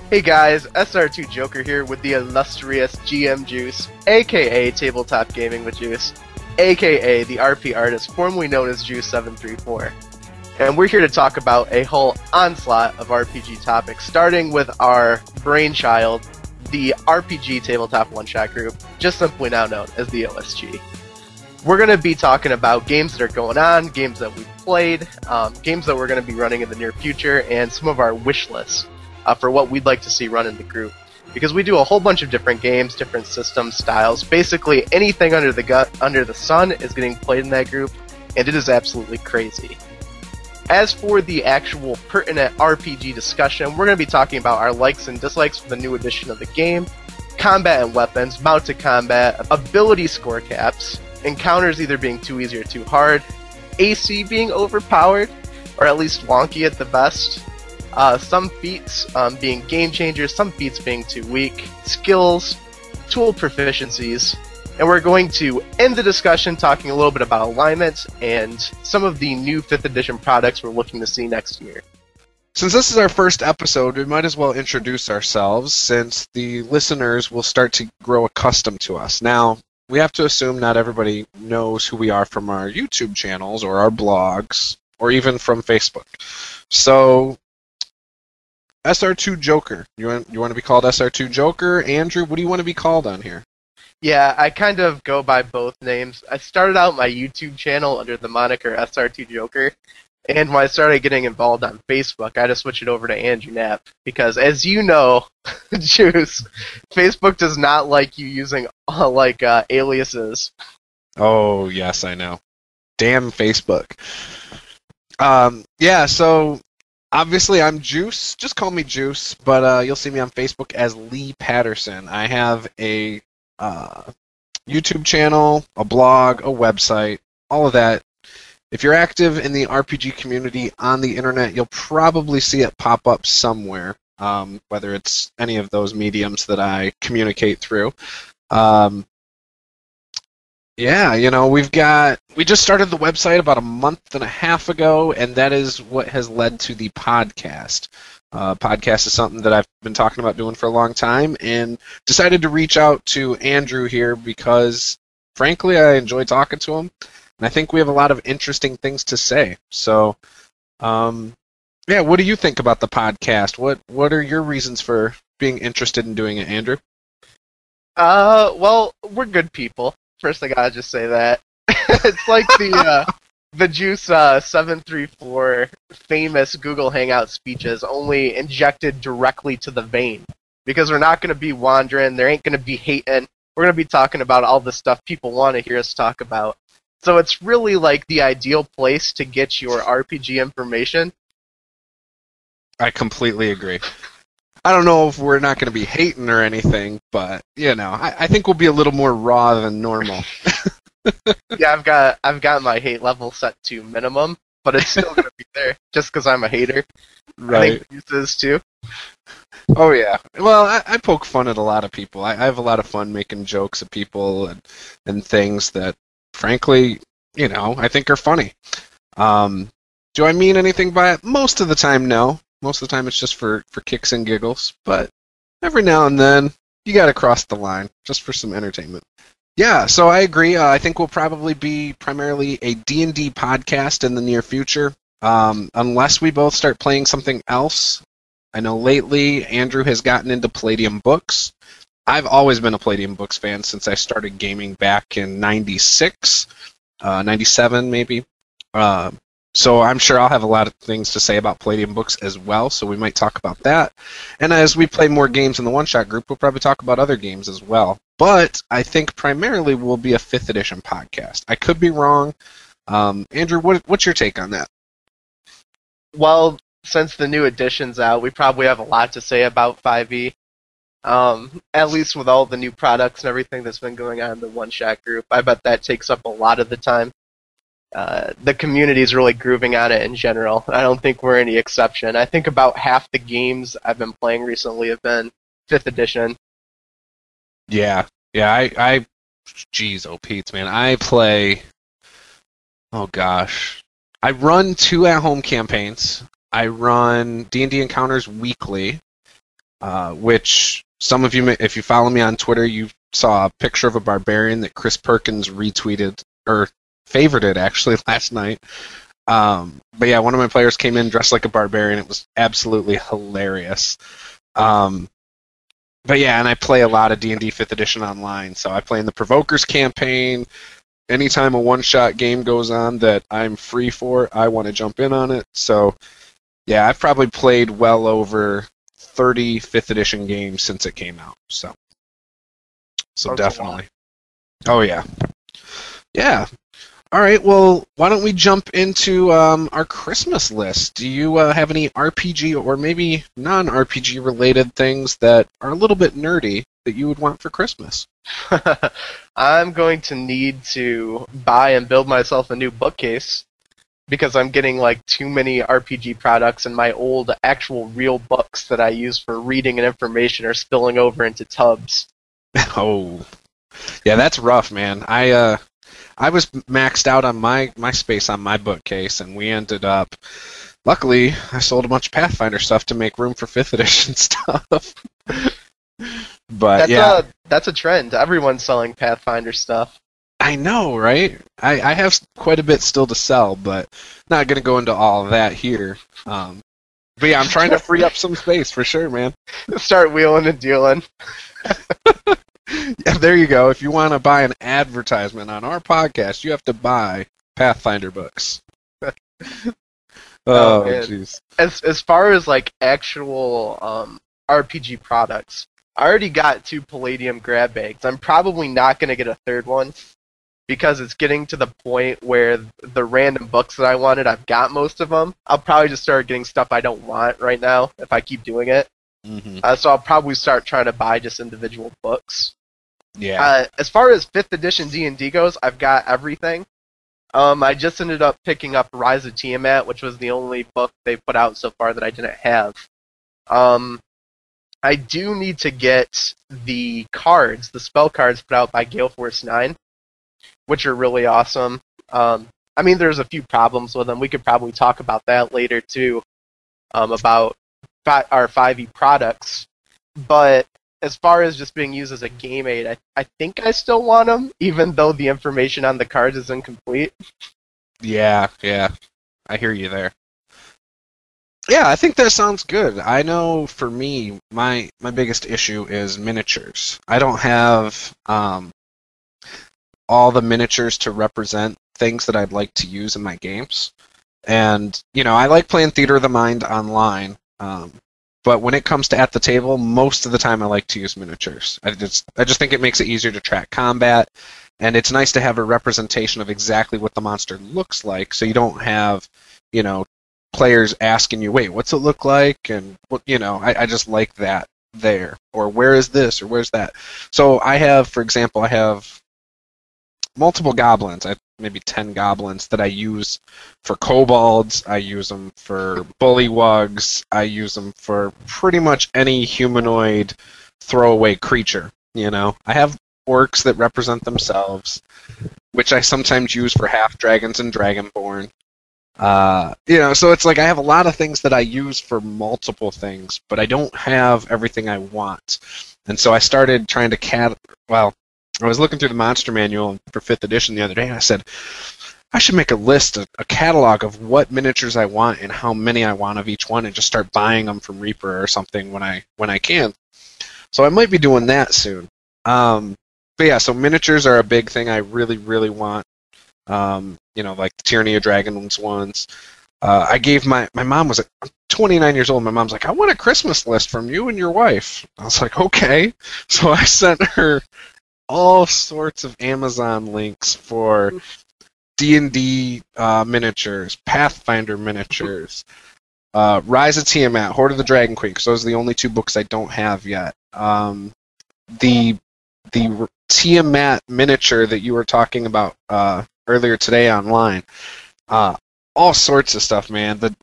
Hey guys, SR2joker here with the illustrious GM Juce, aka Tabletop Gaming with Juce, aka the RP artist formerly known as Juce 734. And we're here to talk about a whole onslaught of RPG topics, starting with our brainchild, the RPG Tabletop One-Shot Group, just simply now known as the OSG. We're going to be talking about games that are going on, games that we've played, games that we're going to be running in the near future, and some of our wish lists for what we'd like to see run in the group. Because we do a whole bunch of different games, different systems, styles. Basically, anything under the sun is getting played in that group, and it is absolutely crazy. As for the actual pertinent RPG discussion, we're going to be talking about our likes and dislikes for the new edition of the game, combat and weapons, mounted combat, ability score caps, encounters either being too easy or too hard, AC being overpowered, or at least wonky at the best, some feats being game changers, some feats being too weak, skills, tool proficiencies, and we're going to end the discussion talking a little bit about alignment and some of the new 5th edition products we're looking to see next year. Since this is our first episode, we might as well introduce ourselves, since the listeners will start to grow accustomed to us. Now, we have to assume not everybody knows who we are from our YouTube channels or our blogs or even from Facebook. So, SR2joker. You want to be called SR2joker? Andrew, what do you want to be called on here? Yeah, I kind of go by both names. I started out my YouTube channel under the moniker SR2joker, and when I started getting involved on Facebook, I had to switch it over to Andrew Knapp, because as you know, Juice, Facebook does not like you using aliases. Oh, yes, I know. Damn Facebook. Yeah, so obviously I'm Juice. Just call me Juice, but you'll see me on Facebook as Lee Patterson. I have a YouTube channel, a blog, a website, all of that. If you're active in the RPG community on the internet, you'll probably see it pop up somewhere, whether it's any of those mediums that I communicate through. Yeah, we just started the website about a month and a half ago, and that is what has led to the podcast. Podcast is something that I've been talking about doing for a long time, and decided to reach out to Andrew here because, frankly, I enjoy talking to him, and I think we have a lot of interesting things to say. So, yeah, what do you think about the podcast? What are your reasons for being interested in doing it, Andrew? Well, we're good people. First, I gotta just say that. It's like the Juce 734 famous Google Hangout speeches, only injected directly to the vein. Because we're not going to be wandering, there ain't going to be hating, we're going to be talking about all the stuff people want to hear us talk about. So it's really like the ideal place to get your RPG information. I completely agree. I don't know if we're not going to be hating or anything, but, I think we'll be a little more raw than normal. Yeah, I've got my hate level set to minimum, but it's still gonna be there just because I'm a hater. Right. I think Juice is too. Oh yeah. Well, I poke fun at a lot of people. I have a lot of fun making jokes at people and things that, frankly, I think are funny. Do I mean anything by it? Most of the time, no. Most of the time, it's just for kicks and giggles. But every now and then, you got to cross the line just for some entertainment. Yeah, so I agree. I think we'll probably be primarily a D&D podcast in the near future, unless we both start playing something else. I know lately Andrew has gotten into Palladium books. I've always been a Palladium books fan since I started gaming back in 96, 97 maybe. So I'm sure I'll have a lot of things to say about Palladium books as well, so we might talk about that. And as we play more games in the one-shot group, we'll probably talk about other games as well. But I think primarily we'll be a 5th edition podcast. I could be wrong. Andrew, what's your take on that? Well, since the new edition's out, we probably have a lot to say about 5e. At least with all the new products and everything that's been going on in the one-shot group. I bet that takes up a lot of the time. The community's really grooving on it in general. I don't think we're any exception. I think about half the games I've been playing recently have been 5th edition. Yeah, geez, oh Pete's, man. I play, oh gosh. I run 2 at-home campaigns. I run D&D encounters weekly. which some of you, if you follow me on Twitter, you saw a picture of a barbarian that Chris Perkins retweeted, or favorited actually, last night. But yeah, one of my players came in dressed like a barbarian. It was absolutely hilarious. But yeah, and I play a lot of D&D 5th Edition online, so I play in the Provokers campaign. Anytime a one-shot game goes on that I'm free for, I want to jump in on it. So yeah, I've probably played well over 30 5th Edition games since it came out. So definitely. Oh yeah. Yeah. All right, well, why don't we jump into our Christmas list? Do you have any RPG or maybe non-RPG related things that are a little bit nerdy that you would want for Christmas? I'm going to need to buy and build myself a new bookcase because I'm getting like too many RPG products, and my old actual real books that I use for reading and information are spilling over into tubs. Oh, yeah, that's rough, man. I was maxed out on my space on my bookcase, and we ended up. Luckily, I sold a bunch of Pathfinder stuff to make room for 5th Edition stuff. But that's a trend. Everyone's selling Pathfinder stuff. I know, right? I have quite a bit still to sell, but not going to go into all of that here. But yeah, I'm trying to free up some space for sure, man. Start wheeling and dealing. Yeah, there you go. If you want to buy an advertisement on our podcast, you have to buy Pathfinder books. Oh, jeez. As far as like actual RPG products, I already got 2 Palladium grab bags. I'm probably not going to get a third one because it's getting to the point where the random books that I wanted, I've got most of them. I'll probably just start getting stuff I don't want right now if I keep doing it. Mm-hmm. So I'll probably start trying to buy just individual books. Yeah. As far as 5th Edition D&D goes, I've got everything. I just ended up picking up Rise of Tiamat, which was the only book they put out so far that I didn't have. I do need to get the cards, the spell cards put out by Gale Force 9, which are really awesome. I mean, there's a few problems with them. We could probably talk about that later, too, about our 5e products. But as far as just being used as a game aid, I think I still want them, even though the information on the cards is incomplete. Yeah. I hear you there. Yeah, I think that sounds good. I know for me, my biggest issue is miniatures. I don't have all the miniatures to represent things that I'd like to use in my games. And, I like playing Theater of the Mind online. But when it comes to at the table, most of the time I like to use miniatures. I just think it makes it easier to track combat, and it's nice to have a representation of exactly what the monster looks like, so you don't have, players asking you, wait, what's it look like? And I just like that there. Or where is this? Or where's that? So for example, I have multiple goblins. Maybe 10 goblins that I use for kobolds. I use them for bullywugs. I use them for pretty much any humanoid throwaway creature. I have orcs that represent themselves, which I sometimes use for half dragons and dragonborn. So it's like I have a lot of things that I use for multiple things, but I don't have everything I want. And so I started trying to I was looking through the monster manual for 5th Edition the other day, and I said, I should make a list, a catalog of what miniatures I want and how many I want of each one, and just start buying them from Reaper or something when I can. So I might be doing that soon. But yeah, so miniatures are a big thing I really, really want. Like the Tyranny of Dragons ones. I gave my mom was 29 years old. My mom's like, I want a Christmas list from you and your wife. I was like, okay. So I sent her all sorts of Amazon links for D&D miniatures, Pathfinder miniatures, Rise of Tiamat, Horde of the Dragon Queen, because those are the only 2 books I don't have yet. The Tiamat miniature that you were talking about earlier today online, all sorts of stuff, man. The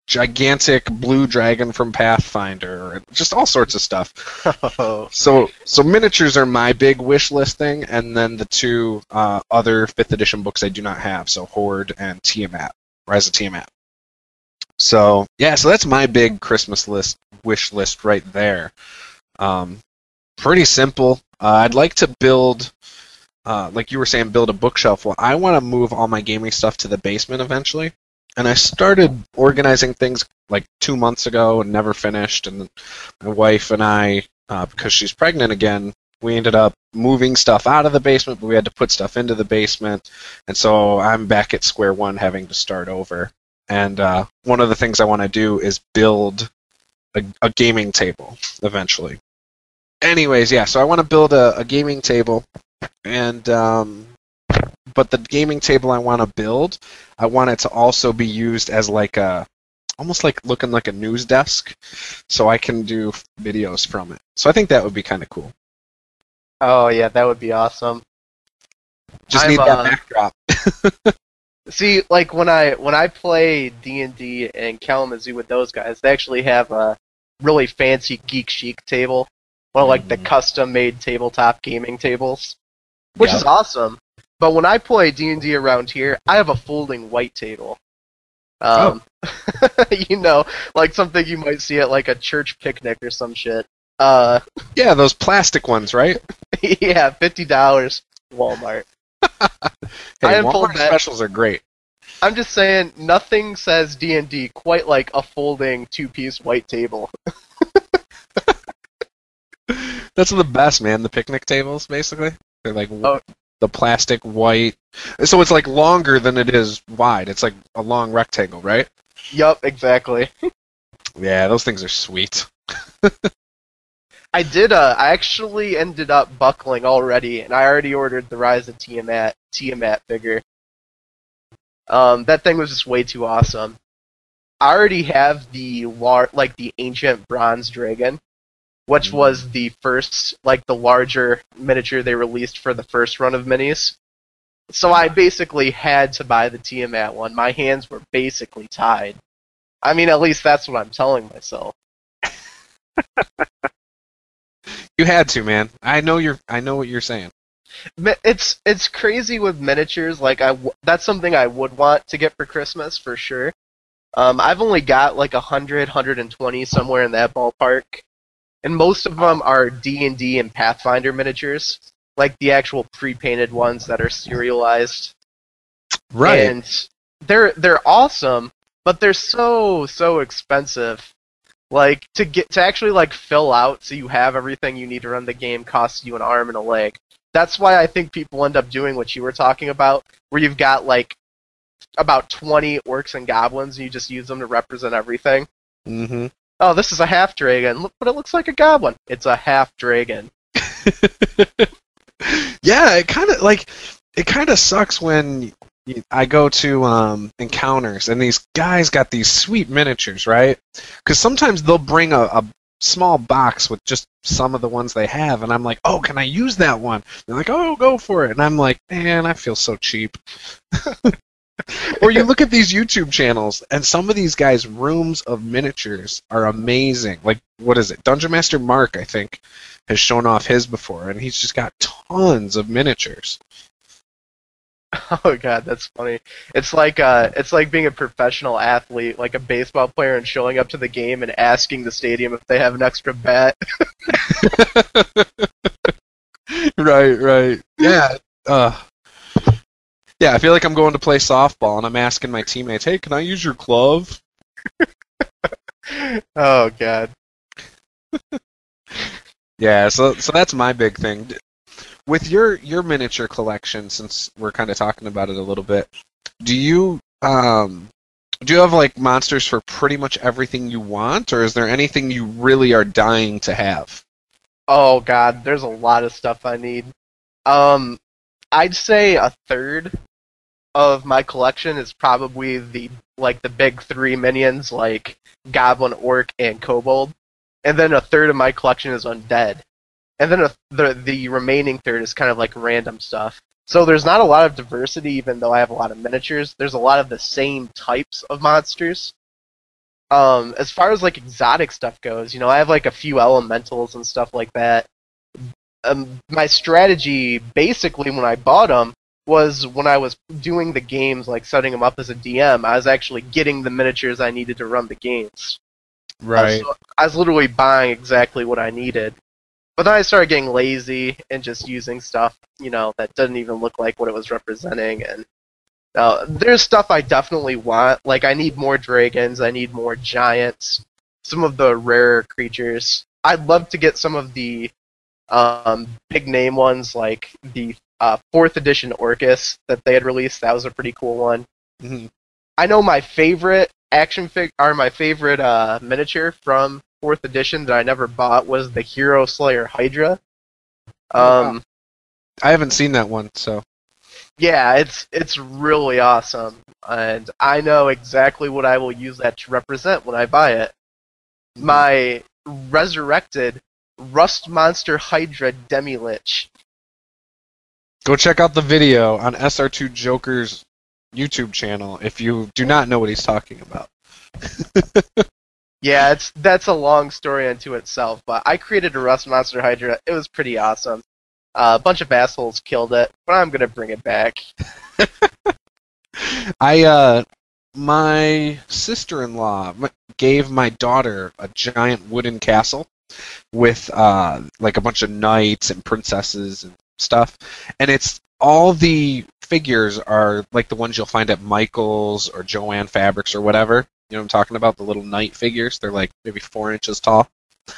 gigantic blue dragon from Pathfinder, just all sorts of stuff. So miniatures are my big wish list thing, and then the 2 other 5th Edition books I do not have, so Horde and Tiamat, Rise of Tiamat. So yeah, so that's my big Christmas list wish list right there. Pretty simple. I'd like to build, like you were saying, build a bookshelf. Well, I want to move all my gaming stuff to the basement eventually. And I started organizing things like 2 months ago and never finished. And my wife and I, because she's pregnant again, we ended up moving stuff out of the basement, but we had to put stuff into the basement. And so I'm back at square one having to start over. And one of the things I want to do is build a gaming table eventually. Anyways, yeah, so I want to build a gaming table. And but the gaming table I want to build, I want it to also be used as like almost like looking like a news desk, so I can do videos from it. So I think that would be kind of cool. Oh yeah, that would be awesome. Just need that backdrop. See, like when I play D&D and Kalamazoo with those guys, they actually have a really fancy Geek Chic table, one of like the custom-made tabletop gaming tables, which is awesome. But when I play D&D around here, I have a folding white table. You know, like something you might see at like a church picnic or some shit. Yeah, those plastic ones, right? Yeah, $50, Walmart. Hey, Walmart specials are great. I'm just saying, nothing says D&D quite like a folding two-piece white table. That's the best, man. The picnic tables, basically. They're like the plastic white. So it's like longer than it is wide. It's like a long rectangle, right? Yup, exactly. Yeah, those things are sweet. I actually ended up buckling already, and I already ordered the Rise of Tiamat figure. That thing was just way too awesome. I already have the ancient bronze dragon, which was the first, like the larger miniature they released for the first run of minis. So I basically had to buy the Tiamat one. My hands were basically tied. I mean, at least that's what I'm telling myself. You had to, man. I know what you're saying. It's crazy with miniatures. Like that's something I would want to get for Christmas for sure. I've only got like 100, 120 somewhere in that ballpark, and most of them are D&D and Pathfinder miniatures, like the actual pre-painted ones that are serialized. Right. And they're awesome, but they're so expensive. Like to actually like fill out so you have everything you need to run the game costs you an arm and a leg. That's why I think people end up doing what you were talking about, where you've got like about 20 orcs and goblins and you just use them to represent everything. Mm-hmm. Oh, this is a half dragon. Look, but it looks like a goblin. It's a half dragon. Yeah, it kind of sucks when I go to encounters and these guys got these sweet miniatures, right? Because sometimes they'll bring a small box with just some of the ones they have, and I'm like, oh, can I use that one? They're like, oh, go for it. And I'm like, man, I feel so cheap. Or you look at these YouTube channels, and some of these guys' rooms of miniatures are amazing. Like, what is it? Dungeon Master Mark, I think, has shown off his before, and he's just got tons of miniatures. Oh god, that's funny. It's like being a professional athlete, like a baseball player, and showing up to the game and asking the stadium if they have an extra bat. Right. Yeah. Yeah, I feel like I'm going to play softball and I'm asking my teammates, "Hey, can I use your glove?" Oh god. Yeah, so that's my big thing. With your miniature collection, since we're kind of talking about it a little bit, do you have like monsters for pretty much everything you want, or is there anything you really are dying to have? Oh god, there's a lot of stuff I need. I'd say a third of my collection is probably the big three minions, like Goblin, Orc, and Kobold, and then a third of my collection is undead. And then the remaining third is kind of like random stuff. So there's not a lot of diversity, even though I have a lot of miniatures. There's a lot of the same types of monsters. As far as like exotic stuff goes, I have like a few elementals and stuff like that. My strategy, basically, when I bought them, was when I was doing the games, like setting them up as a DM, I was actually getting the miniatures I needed to run the games. Right. So I was literally buying exactly what I needed. But then I started getting lazy and just using stuff, that doesn't even look like what it was representing. And there's stuff I definitely want. Like, I need more dragons, I need more giants, some of the rarer creatures. I'd love to get some of the big name ones, like the 4th edition Orcus that they had released. That was a pretty cool one. Mm-hmm. I know my favorite my favorite miniature from 4th edition that I never bought was the Hero Slayer Hydra. Wow. I haven't seen that one, so. Yeah, it's really awesome, and I know exactly what I will use that to represent when I buy it. Mm-hmm. My resurrected Rust Monster Hydra Demi-Lich. Go check out the video on SR2joker's YouTube channel if you do not know what he's talking about. Yeah, that's a long story unto itself, but I created a Rust Monster Hydra. It was pretty awesome. A bunch of assholes killed it, but I'm gonna bring it back. My sister-in-law gave my daughter a giant wooden castle with like a bunch of knights and princesses and stuff, and it's all the figures are like the ones you'll find at Michael's or Joann Fabrics or whatever. You know what I'm talking about? The little knight figures. They're like maybe 4 inches tall.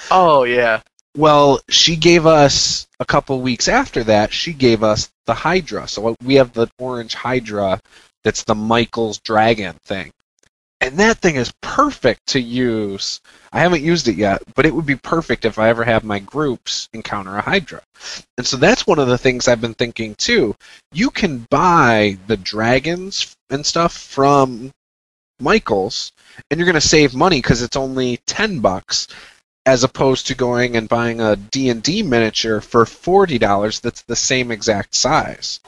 Oh yeah. Well, she gave us, a couple weeks after that, she gave us the Hydra. So we have the orange Hydra that's the Michael's dragon thing. And that thing is perfect to use. I haven't used it yet, but it would be perfect if I ever have my groups encounter a Hydra. And so that's one of the things I've been thinking too. You can buy the dragons and stuff from Michael's, and you're going to save money because it's only $10, as opposed to going and buying a D&D miniature for $40 that's the same exact size.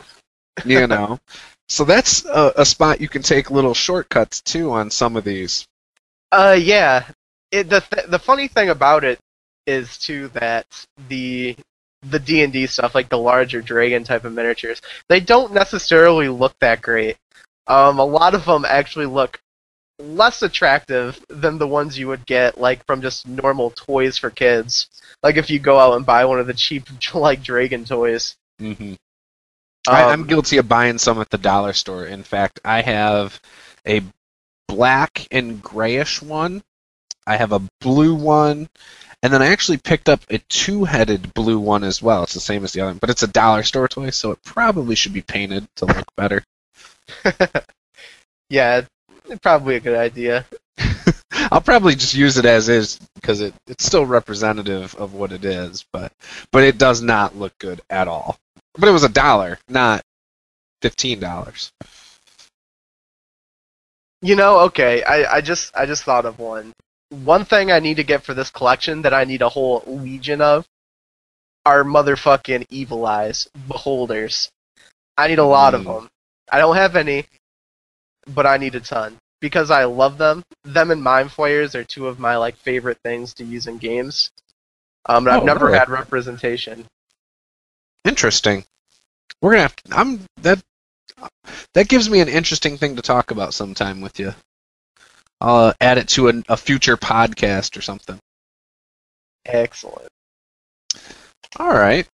You know? So that's a spot you can take little shortcuts too on some of these. Yeah. The funny thing about it is too that the D&D stuff, like the larger dragon type of miniatures, they don't necessarily look that great. A lot of them actually look less attractive than the ones you would get like from just normal toys for kids. Like if you go out and buy one of the cheap like dragon toys. Mm-hmm. I'm guilty of buying some at the dollar store. In fact, I have a black and grayish one. I have a blue one. And then I actually picked up a 2-headed blue one as well. It's the same as the other one, but it's a dollar store toy, so it probably should be painted to look better. Yeah, probably a good idea. I'll probably just use it as is because it's still representative of what it is, but it does not look good at all. But it was $1, not $15. Okay, I just thought of one. One thing I need to get for this collection that I need a whole legion of are motherfucking Evil Eyes Beholders. I need a lot of them. I don't have any, but I need a ton because I love them. Them and Mind Flayers are two of my favorite things to use in games. And I've never had representation. Interesting. We're gonna have that gives me an interesting thing to talk about sometime with you. I'll add it to a future podcast or something. Excellent. All right.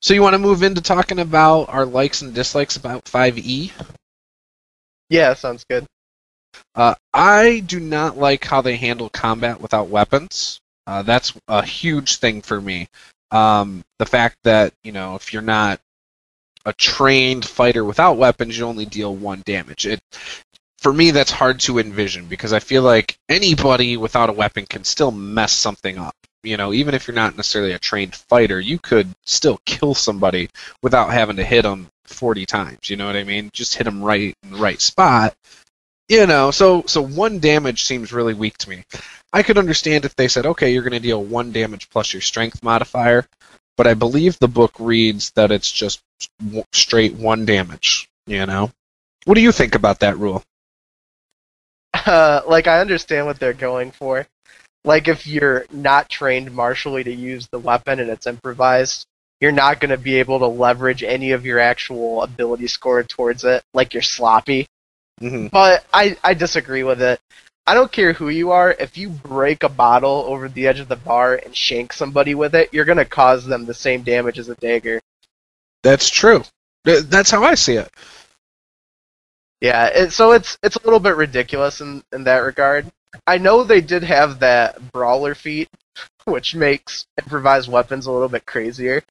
So you want to move into talking about our likes and dislikes about 5e? Yeah, sounds good. I do not like how they handle combat without weapons. That's a huge thing for me. The fact that, if you're not a trained fighter without weapons, you only deal 1 damage. For me, that's hard to envision because I feel like anybody without a weapon can still mess something up. Even if you're not necessarily a trained fighter, you could still kill somebody without having to hit them 40 times. You know what I mean? Just hit them right in the right spot. So 1 damage seems really weak to me. I could understand if they said, okay, you're going to deal 1 damage plus your strength modifier, but I believe the book reads that it's just straight 1 damage. What do you think about that rule? I understand what they're going for. If you're not trained martially to use the weapon and it's improvised, you're not going to be able to leverage any of your actual ability score towards it. You're sloppy. Mm-hmm. But I disagree with it. I don't care who you are, if you break a bottle over the edge of the bar and shank somebody with it, you're going to cause them the same damage as a dagger. That's true. That's how I see it. Yeah, so it's a little bit ridiculous in that regard. I know they did have that brawler feat, which makes improvised weapons a little bit crazier.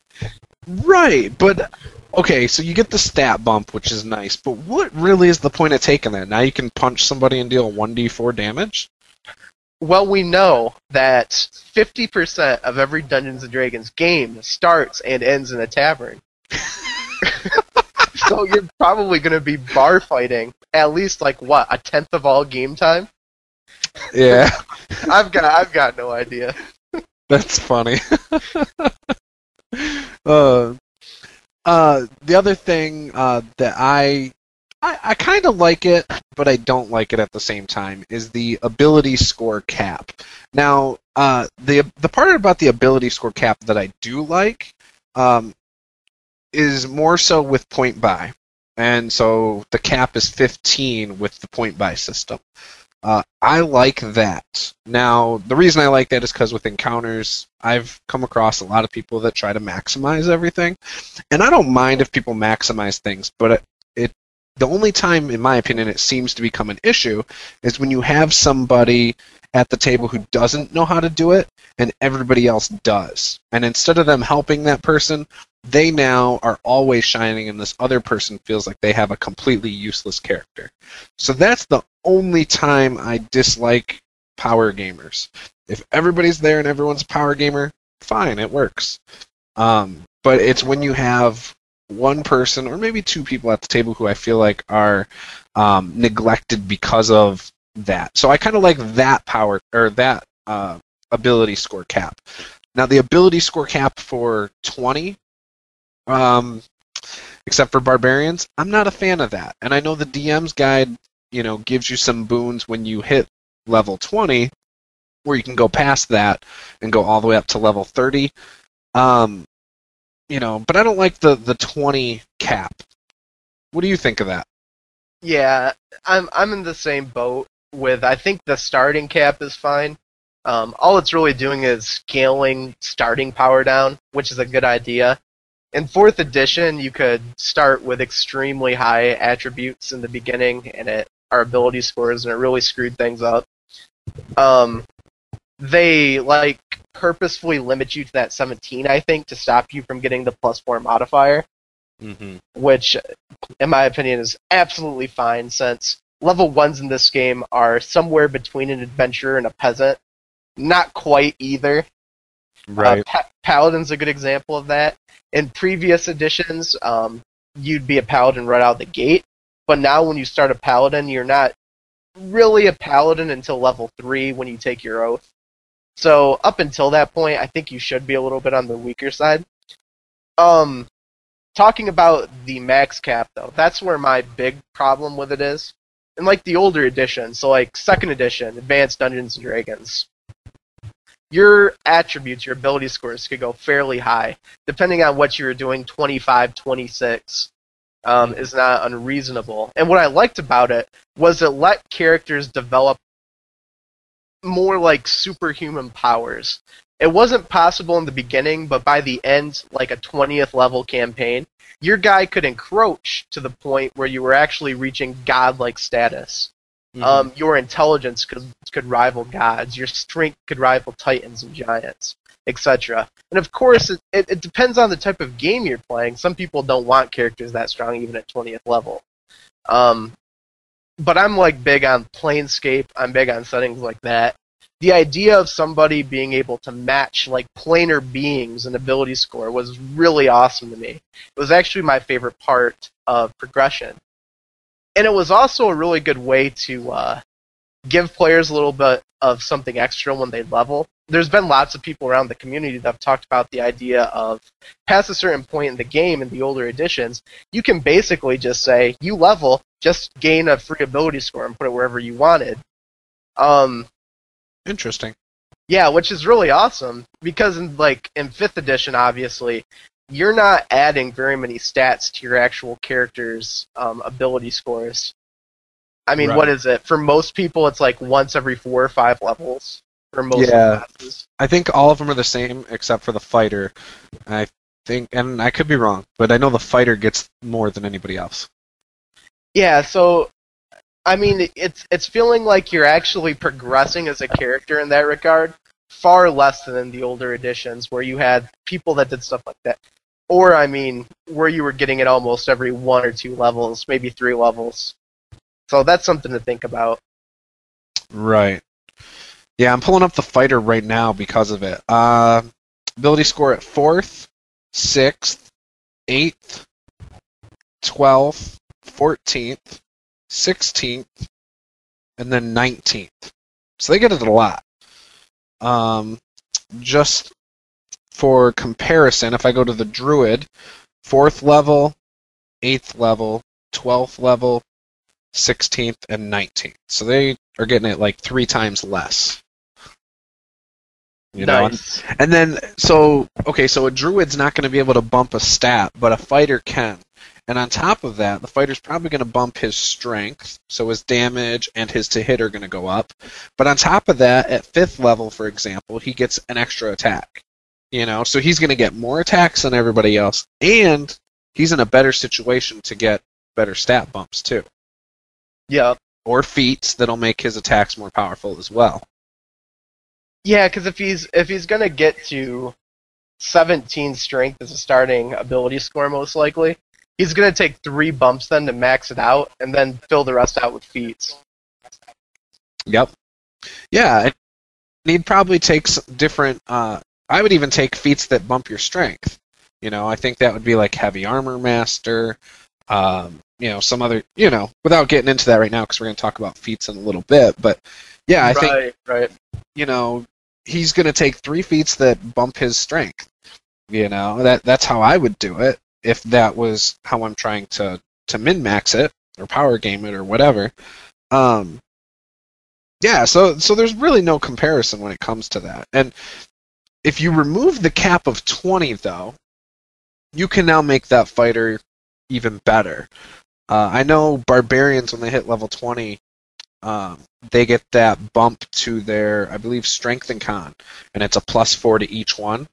Right, but okay, so you get the stat bump, which is nice, but what really is the point of taking that? Now you can punch somebody and deal 1d4 damage? Well, we know that 50% of every Dungeons & Dragons game starts and ends in a tavern. So you're probably going to be bar fighting at least like what, a tenth of all game time? Yeah. I've got no idea. That's funny. The other thing that I kind of like it, but I don't like it at the same time, is the ability score cap. Now, the part about the ability score cap that I do like is more so with point buy. And so the cap is 15 with the point buy system. I like that. Now, the reason I like that is because with encounters, I've come across a lot of people that try to maximize everything. And I don't mind if people maximize things, but the only time, in my opinion, it seems to become an issue is when you have somebody at the table who doesn't know how to do it and everybody else does. And instead of them helping that person, they now are always shining and this other person feels like they have a completely useless character. So that's the only time I dislike power gamers. If everybody's there and everyone's a power gamer, fine, it works. But it's when you have one person or maybe two people at the table who I feel like are neglected because of that. So I kind of like that power or that ability score cap. Now the ability score cap for 20, except for barbarians, I'm not a fan of that. And I know the DM's guide, gives you some boons when you hit level 20, where you can go past that and go all the way up to level 30. But I don't like the 20 cap. What do you think of that? Yeah, I'm in the same boat with, I think the starting cap is fine. All it's really doing is scaling starting power down, which is a good idea. In 4th edition, you could start with extremely high attributes in the beginning, and our ability scores, and it really screwed things up. They purposefully limit you to that 17, I think, to stop you from getting the +4 modifier, which, in my opinion, is absolutely fine, since level 1s in this game are somewhere between an adventurer and a peasant. Not quite either. Right. Paladin's a good example of that. In previous editions, you'd be a paladin right out the gate, but now when you start a paladin, you're not really a paladin until level 3 when you take your oath. So up until that point, I think you should be a little bit on the weaker side. Talking about the max cap, though, that's where my big problem with it is. In the older editions, so 2nd edition, Advanced Dungeons & Dragons, your attributes, your ability scores could go fairly high. Depending on what you were doing, 25, 26 is not unreasonable. And what I liked about it was it let characters develop more superhuman powers. It wasn't possible in the beginning, but by the end, a 20th level campaign, your guy could encroach to the point where you were actually reaching godlike status. Your intelligence could rival gods. Your strength could rival titans and giants, etc. And of course, it depends on the type of game you're playing. Some people don't want characters that strong even at 20th level. But I'm big on Planescape. I'm big on settings like that. The idea of somebody being able to match planar beings and ability score was really awesome to me. It was actually my favorite part of progression. And it was also a really good way to give players a little bit of something extra when they level. There's been lots of people around the community that have talked about the idea of, past a certain point in the game, in the older editions, you can basically just say, you level, just gain a free ability score and put it wherever you wanted. Interesting. Yeah, which is really awesome, because in 5th edition, obviously, you're not adding very many stats to your actual character's ability scores. I mean, what is it? For most people, it's like once every 4 or 5 levels for most of the classes. I think all of them are the same except for the fighter. I think, and I could be wrong, but I know the fighter gets more than anybody else. Yeah, so I mean, it's feeling like you're actually progressing as a character in that regard, far less than in the older editions where you had people that did stuff like that. Or, I mean, where you were getting it almost every 1 or 2 levels, maybe 3 levels. So that's something to think about. Right. Yeah, I'm pulling up the fighter right now because of it. Ability score at 4th, 6th, 8th, 12th, 14th, 16th, and then 19th. So they get it a lot. Just for comparison, if I go to the Druid, 4th level, 8th level, 12th level, 16th, and 19th. So they are getting it like 3 times less. You know? Nice. And then, so a Druid's not going to be able to bump a stat, but a fighter can. And on top of that, the fighter's probably going to bump his strength, so his damage and his to hit are going to go up. But on top of that, at 5th level, for example, he gets an extra attack. You know, so he's going to get more attacks than everybody else, and he's in a better situation to get better stat bumps too. Yeah. Or feats that'll make his attacks more powerful as well. Yeah, because if he's gonna get to 17 strength as a starting ability score, most likely, he's gonna take 3 bumps then to max it out, and then fill the rest out with feats. Yep. Yeah, and he'd probably take different. I would even take feats that bump your strength. You know, I think that would be like Heavy Armor Master. You know, some other. You know, without getting into that right now, because we're going to talk about feats in a little bit. But yeah, I think. Right. You know, he's going to take 3 feats that bump his strength. You know, that's how I would do it if that was how I'm trying to min-max it or power game it or whatever. Yeah, so there's really no comparison when it comes to that. And if you remove the cap of 20, though, you can now make that fighter even better. I know barbarians, when they hit level 20, they get that bump to their, I believe, strength and con, and it's a +4 to each one,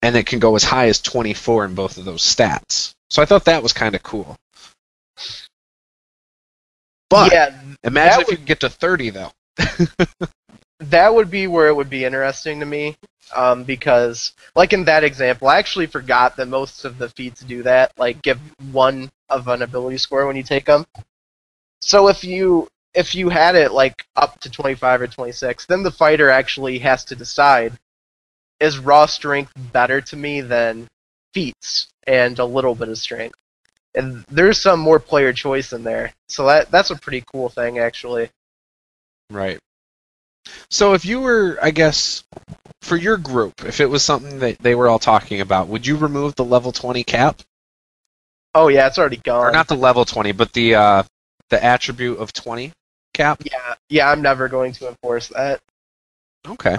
and it can go as high as 24 in both of those stats. So I thought that was kind of cool. But yeah, imagine if you could get to 30, though. That would be where it would be interesting to me, because, like in that example, I actually forgot that most of the feats do that, like give 1 of an ability score when you take them. So if you had it like up to 25 or 26, then the fighter actually has to decide, is raw strength better to me than feats and a little bit of strength? And there's some more player choice in there, so that's a pretty cool thing, actually. Right. So if you were, I guess, for your group, if it was something that they were all talking about, would you remove the level 20 cap? Oh yeah, it's already gone. Or not the level 20, but the attribute of 20 cap? Yeah, I'm never going to enforce that. Okay.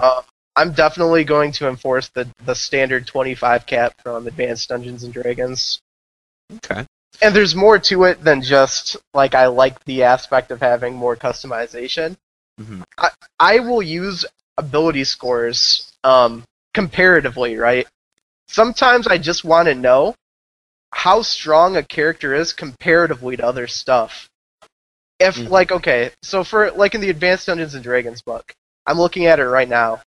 I'm definitely going to enforce the standard 25 cap from Advanced Dungeons & Dragons. Okay. And there's more to it than just, like, I like the aspect of having more customization. Mm-hmm. I will use ability scores comparatively, right? Sometimes I just want to know how strong a character is comparatively to other stuff. If, like, okay, so for, like, in the Advanced Dungeons & Dragons book, I'm looking at it right now.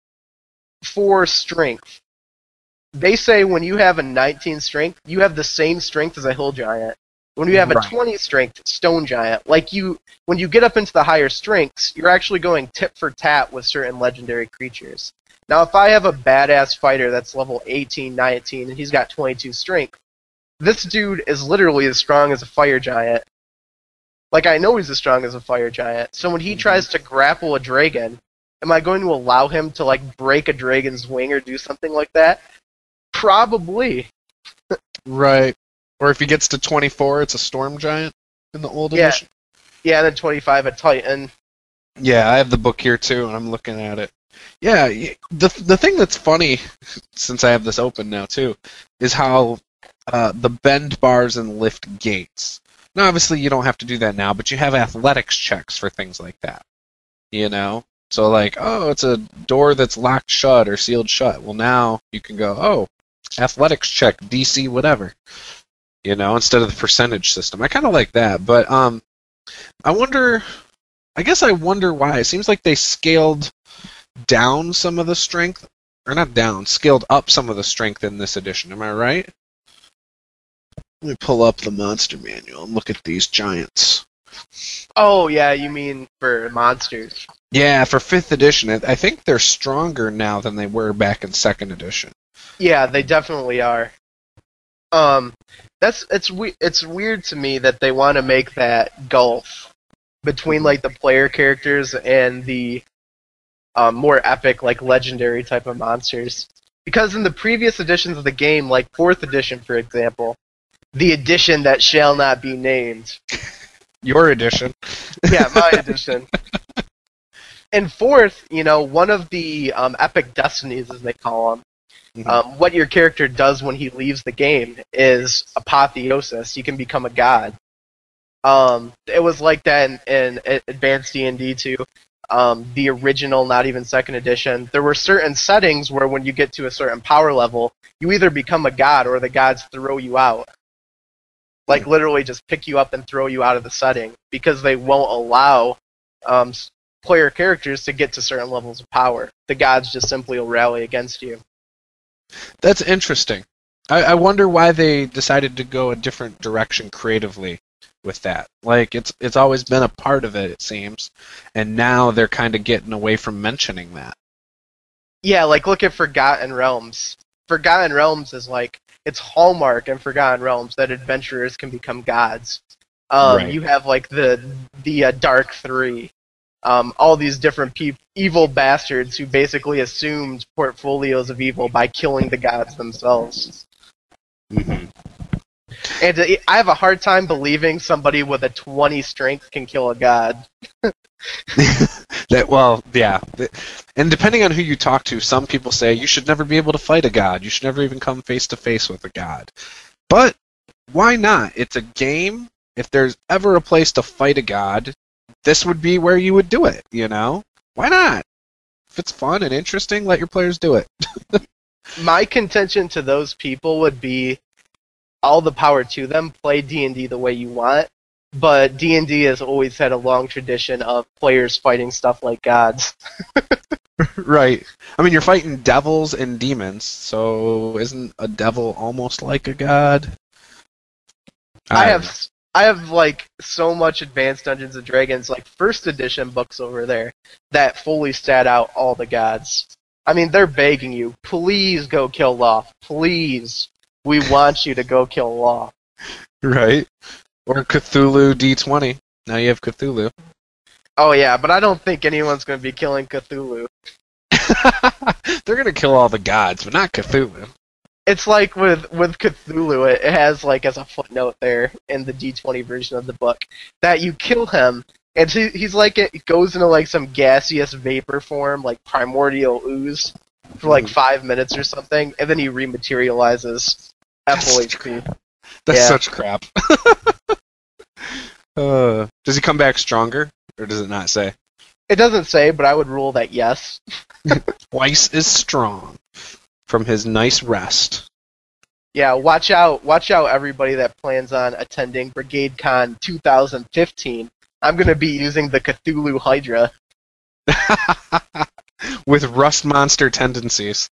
For strength, they say when you have a 19 strength, you have the same strength as a hill giant. When you have a 20 strength stone giant, like when you get up into the higher strengths, you're actually going tit for tat with certain legendary creatures. Now, if I have a badass fighter that's level 18, 19, and he's got 22 strength, this dude is literally as strong as a fire giant. Like, I know he's as strong as a fire giant. So when he tries to grapple a dragon, am I going to allow him to, like, break a dragon's wing or do something like that? Probably. Right. Or if he gets to 24, it's a storm giant in the old edition. Yeah, and then 25 a titan. Yeah, I have the book here too, and I'm looking at it. Yeah, the thing that's funny, since I have this open now too, is how the bend bars and lift gates. Now, obviously, you don't have to do that now, but you have athletics checks for things like that. You know? So, like, oh, it's a door that's locked shut or sealed shut. Well, now you can go, oh, athletics check, DC, whatever. You know, instead of the percentage system. I kind of like that, but I wonder why. It seems like they scaled down some of the strength, or not down, scaled up some of the strength in this edition. Am I right? Let me pull up the monster manual and look at these giants. Oh, yeah, you mean for monsters. Yeah, for 5th edition, I think they're stronger now than they were back in 2nd edition. Yeah, they definitely are. It's weird to me that they want to make that gulf between like the player characters and the more epic, like legendary type of monsters. Because in the previous editions of the game, like 4th edition, for example, the edition that shall not be named. Your edition. Yeah, my edition. In 4th, you know, one of the epic destinies, as they call them, what your character does when he leaves the game is apotheosis. You can become a god. It was like that in Advanced D&D too. The original, not even 2nd edition. There were certain settings where when you get to a certain power level, you either become a god or the gods throw you out. Like literally just pick you up and throw you out of the setting because they won't allow player characters to get to certain levels of power. The gods just simply will rally against you. That's interesting. I wonder why they decided to go a different direction creatively with that. Like, it's always been a part of it seems, and now they're kind of getting away from mentioning that. Yeah, like look at Forgotten Realms. Forgotten Realms is like, it's hallmark in Forgotten Realms that adventurers can become gods. Right. You have like the Dark Three. All these different evil bastards who basically assumed portfolios of evil by killing the gods themselves. Mm-hmm. And I have a hard time believing somebody with a 20 strength can kill a god. Yeah. And depending on who you talk to, some people say you should never be able to fight a god. You should never even come face to face with a god. But why not? It's a game. If there's ever a place to fight a god, this would be where you would do it, you know? Why not? If it's fun and interesting, let your players do it. My contention to those people would be all the power to them. Play D&D the way you want. But D&D has always had a long tradition of players fighting stuff like gods. Right. I mean, you're fighting devils and demons, so isn't a devil almost like a god? I have like so much Advanced Dungeons and Dragons, like 1st edition books over there, that fully stat out all the gods. I mean, they're begging you, please go kill Loth. Please. We want you to go kill Loth. Right. Or Cthulhu D20. Now you have Cthulhu. Oh yeah, but I don't think anyone's going to be killing Cthulhu. They're going to kill all the gods, but not Cthulhu. It's like with Cthulhu, it has like as a footnote there in the D20 version of the book that you kill him, and he's like it goes into like some gaseous vapor form, like primordial ooze, for like 5 minutes or something, and then he rematerializes at full HP. That's such crap. Does he come back stronger, or does it not say? It doesn't say, but I would rule that yes. Twice as strong from his nice rest. Yeah, watch out everybody that plans on attending Brigade Con 2015. I'm going to be using the Cthulhu Hydra. With rust monster tendencies.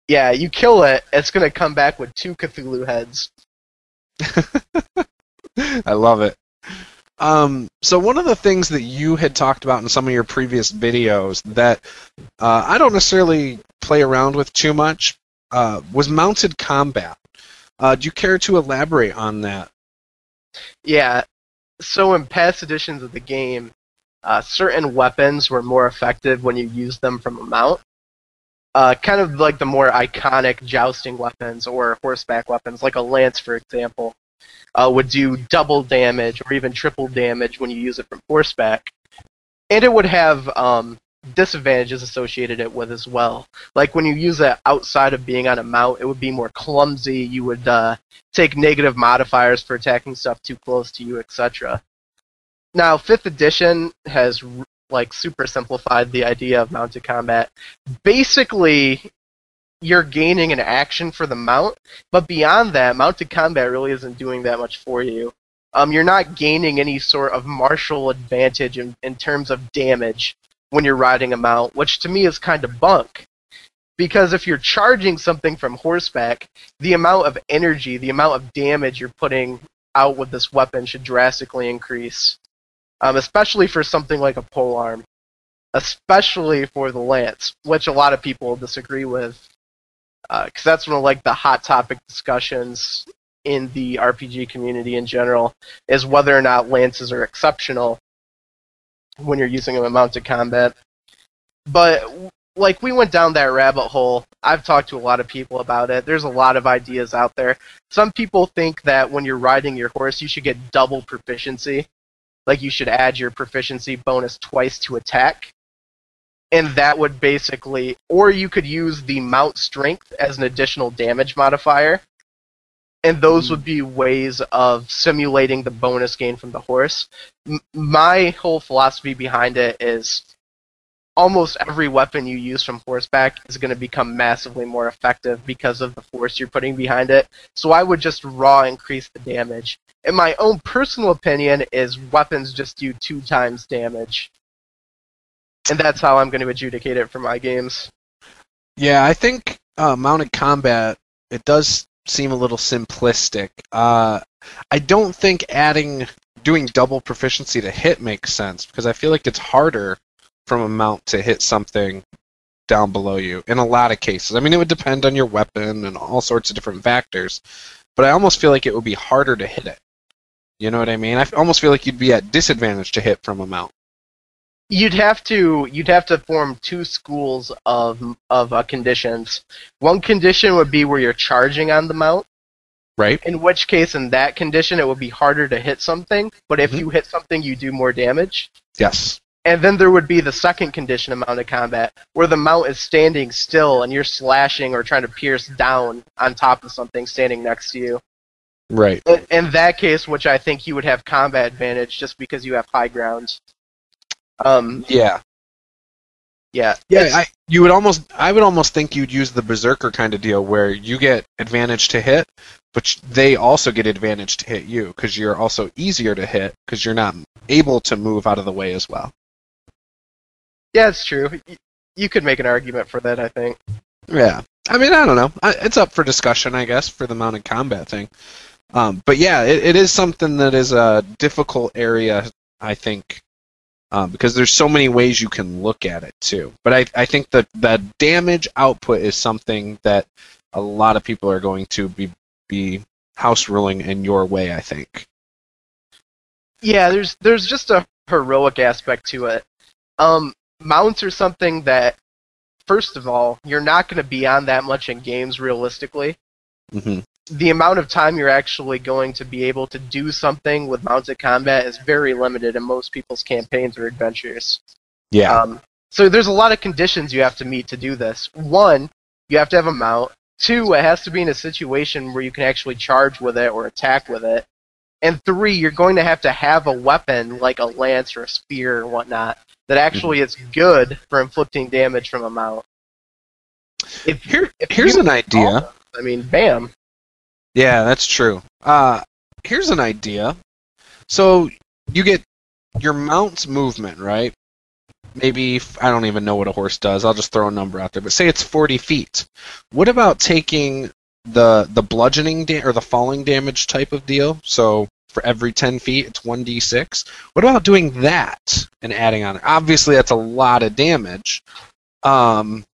Yeah, you kill it, it's going to come back with 2 Cthulhu heads. I love it. So one of the things that you had talked about in some of your previous videos that I don't necessarily play around with too much was mounted combat. Do you care to elaborate on that? Yeah, so in past editions of the game, certain weapons were more effective when you used them from a mount. Kind of like the more iconic jousting weapons or horseback weapons, like a lance, for example. Would do double damage or even triple damage when you use it from horseback. And it would have disadvantages associated it with as well. Like when you use it outside of being on a mount, it would be more clumsy. You would take negative modifiers for attacking stuff too close to you, etc. Now, 5th edition has like super simplified the idea of mounted combat. Basically, you're gaining an action for the mount, but beyond that, mounted combat really isn't doing that much for you. You're not gaining any sort of martial advantage in terms of damage when you're riding a mount, which to me is kind of bunk. Because if you're charging something from horseback, the amount of energy, the amount of damage you're putting out with this weapon should drastically increase. Especially for something like a polearm. Especially for the lance, which a lot of people disagree with. Because that's one of like the hot topic discussions in the RPG community in general, is whether or not lances are exceptional when you're using them in mounted combat. But like we went down that rabbit hole. I've talked to a lot of people about it. There's a lot of ideas out there. Some people think that when you're riding your horse, you should get double proficiency. Like you should add your proficiency bonus twice to attack. And that would basically, or you could use the mount strength as an additional damage modifier. And those would be ways of simulating the bonus gain from the horse. My whole philosophy behind it is almost every weapon you use from horseback is going to become massively more effective because of the force you're putting behind it. So I would just raw increase the damage. And my own personal opinion is weapons just do 2 times damage. And that's how I'm going to adjudicate it for my games. Yeah, I think mounted combat, it does seem a little simplistic. I don't think doing double proficiency to hit makes sense, because I feel like it's harder from a mount to hit something down below you in a lot of cases. I mean, it would depend on your weapon and all sorts of different factors, but I almost feel like it would be harder to hit it. You know what I mean? I almost feel like you'd be at disadvantage to hit from a mount. You'd have to form 2 schools of conditions. One condition would be where you're charging on the mount. Right. In which case, in that condition, it would be harder to hit something. But if you hit something, you do more damage. Yes. And then there would be the second condition of mounted combat, where the mount is standing still and you're slashing or trying to pierce down on top of something standing next to you. Right. In that case, which I think you would have combat advantage just because you have high ground. Yeah. Yeah. I would almost think you'd use the berserker kind of deal where you get advantage to hit, but they also get advantage to hit you because you're also easier to hit because you're not able to move out of the way as well. Yeah, it's true. You could make an argument for that, I think. Yeah. I mean, I don't know. It's up for discussion, I guess, for the mounted combat thing. But yeah, it is something that is a difficult area, I think, because there's so many ways you can look at it, too. But I think that the damage output is something that a lot of people are going to be house ruling in your way, I think. Yeah, there's just a heroic aspect to it. Mounts are something that, first of all, you're not going to be on that much in games realistically. Mm-hmm. The amount of time you're actually going to be able to do something with mounted combat is very limited in most people's campaigns or adventures. Yeah. So there's a lot of conditions you have to meet to do this. 1, you have to have a mount. 2, it has to be in a situation where you can actually charge with it or attack with it. And 3, you're going to have a weapon like a lance or a spear or whatnot that actually is good for inflicting damage from a mount. Here's an idea. I mean, bam. Yeah, that's true. Here's an idea. So you get your mount's movement, right? Maybe, I don't even know what a horse does. I'll just throw a number out there. But say it's 40 feet. What about taking the bludgeoning or the falling damage type of deal? So for every 10 feet, it's 1d6. What about doing that and adding on? Obviously, that's a lot of damage. But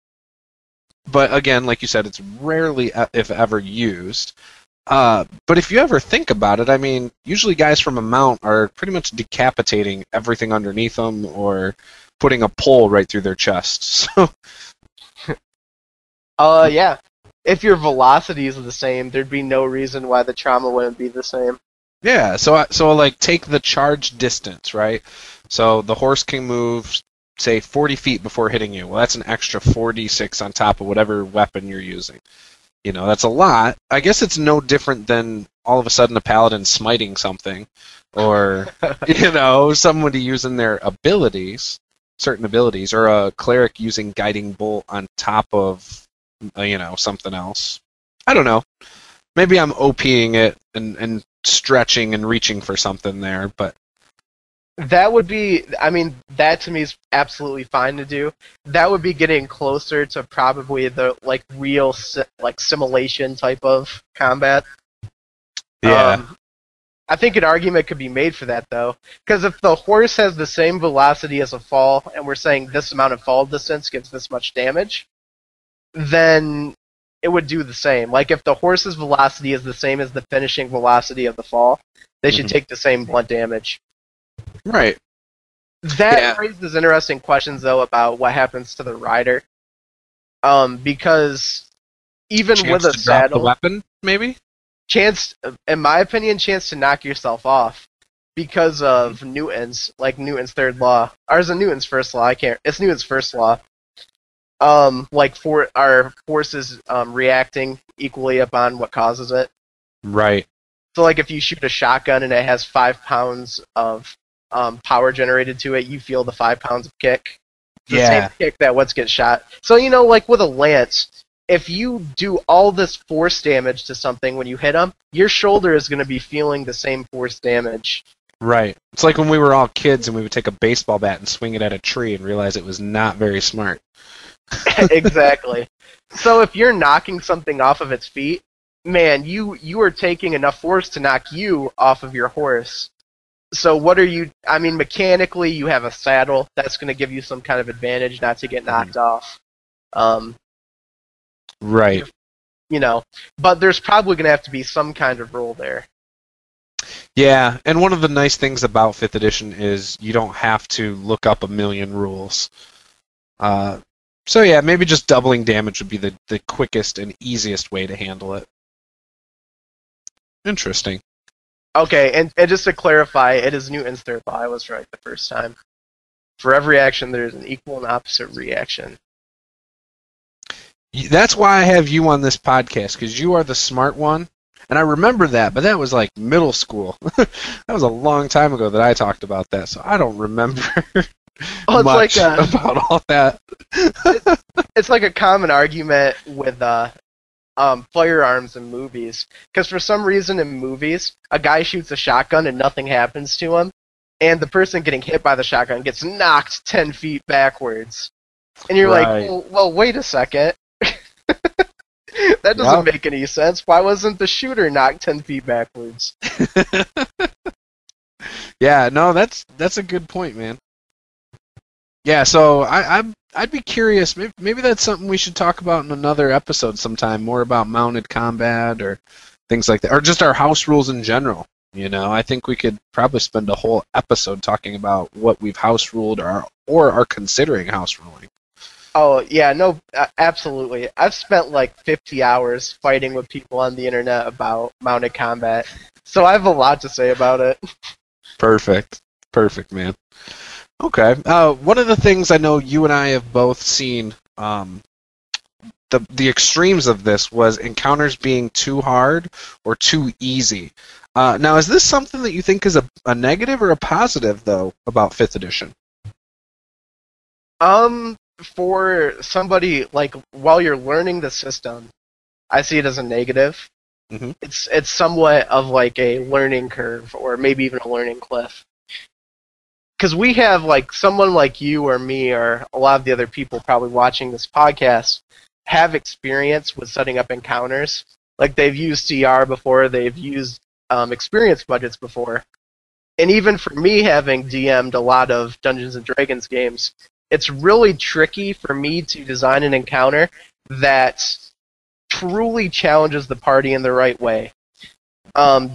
again, like you said, it's rarely, if ever, used. But if you ever think about it, I mean, usually guys from a mount are pretty much decapitating everything underneath them or putting a pole right through their chest. So, yeah. If your velocity is the same, there'd be no reason why the trauma wouldn't be the same. Yeah, so like take the charge distance, right? So the horse can move say 40 feet before hitting you. Well, that's an extra 4d6 on top of whatever weapon you're using. You know, that's a lot. I guess it's no different than all of a sudden a paladin smiting something, or you know, somebody using their abilities, certain abilities, or a cleric using guiding bolt on top of you know, something else. I don't know. Maybe I'm OPing it and stretching and reaching for something there, but That would be, I mean, that to me is absolutely fine to do. That would be getting closer to probably the like real simulation type of combat. yeah, I think an argument could be made for that though, because if the horse has the same velocity as a fall, and we're saying this amount of fall distance gives this much damage, then it would do the same. Like if the horse's velocity is the same as the finishing velocity of the fall, they should take the same blunt damage. right. That raises interesting questions, though, about what happens to the rider. Because even Chance with a to drop saddle, the weapon, maybe. chance, in my opinion, chance to knock yourself off because of Newton's, like Newton's third law. Or is it Newton's first law? I can't. It's Newton's first law. Like for our forces reacting equally upon what causes it. Right. So, like, if you shoot a shotgun and it has 5 pounds of power generated to it, you feel the 5 pounds of kick. It's the same kick that what's gets shot. So, you know, like with a lance, if you do all this force damage to something when you hit them, your shoulder is going to be feeling the same force damage. Right. It's like when we were all kids and we would take a baseball bat and swing it at a tree and realize it was not very smart. Exactly. So if you're knocking something off of its feet, man, you are taking enough force to knock you off of your horse. So what are you... I mean, mechanically, you have a saddle. That's going to give you some kind of advantage not to get knocked off. Right. You know, but there's probably going to have to be some kind of rule there. Yeah, and one of the nice things about 5th edition is you don't have to look up a million rules. So yeah, maybe just doubling damage would be the quickest and easiest way to handle it. Interesting. Okay, and just to clarify, it is Newton's third law. I was right the first time. For every action, there's an equal and opposite reaction. That's why I have you on this podcast, because you are the smart one. And I remember that, but that was like middle school. That was a long time ago that I talked about that, so I don't remember much about all that. It's like a common argument with firearms in movies. Because for some reason in movies, a guy shoots a shotgun and nothing happens to him, and the person getting hit by the shotgun gets knocked 10 feet backwards. And you're like, well, wait a second. That doesn't make any sense. Why wasn't the shooter knocked 10 feet backwards? Yeah, no, that's a good point, man. Yeah, so I'd be curious. Maybe that's something we should talk about in another episode sometime. More about mounted combat or things like that, or just our house rules in general. You know, I think we could probably spend a whole episode talking about what we've house ruled or are considering house ruling. Oh, yeah, no, absolutely. I've spent like 50 hours fighting with people on the internet about mounted combat, so I have a lot to say about it. Perfect, man. Okay. One of the things I know you and I have both seen, the extremes of this was encounters being too hard or too easy. Now, is this something that you think is a negative or a positive, though, about 5th edition? For somebody, like, while you're learning the system, I see it as a negative. Mm-hmm. It's somewhat of like a learning curve, or maybe even a learning cliff. Because we have, like, someone like you or me or a lot of the other people probably watching this podcast have experience with setting up encounters. Like, they've used CR before, they've used experience budgets before. And even for me, having DM'd a lot of Dungeons & Dragons games, it's really tricky for me to design an encounter that truly challenges the party in the right way,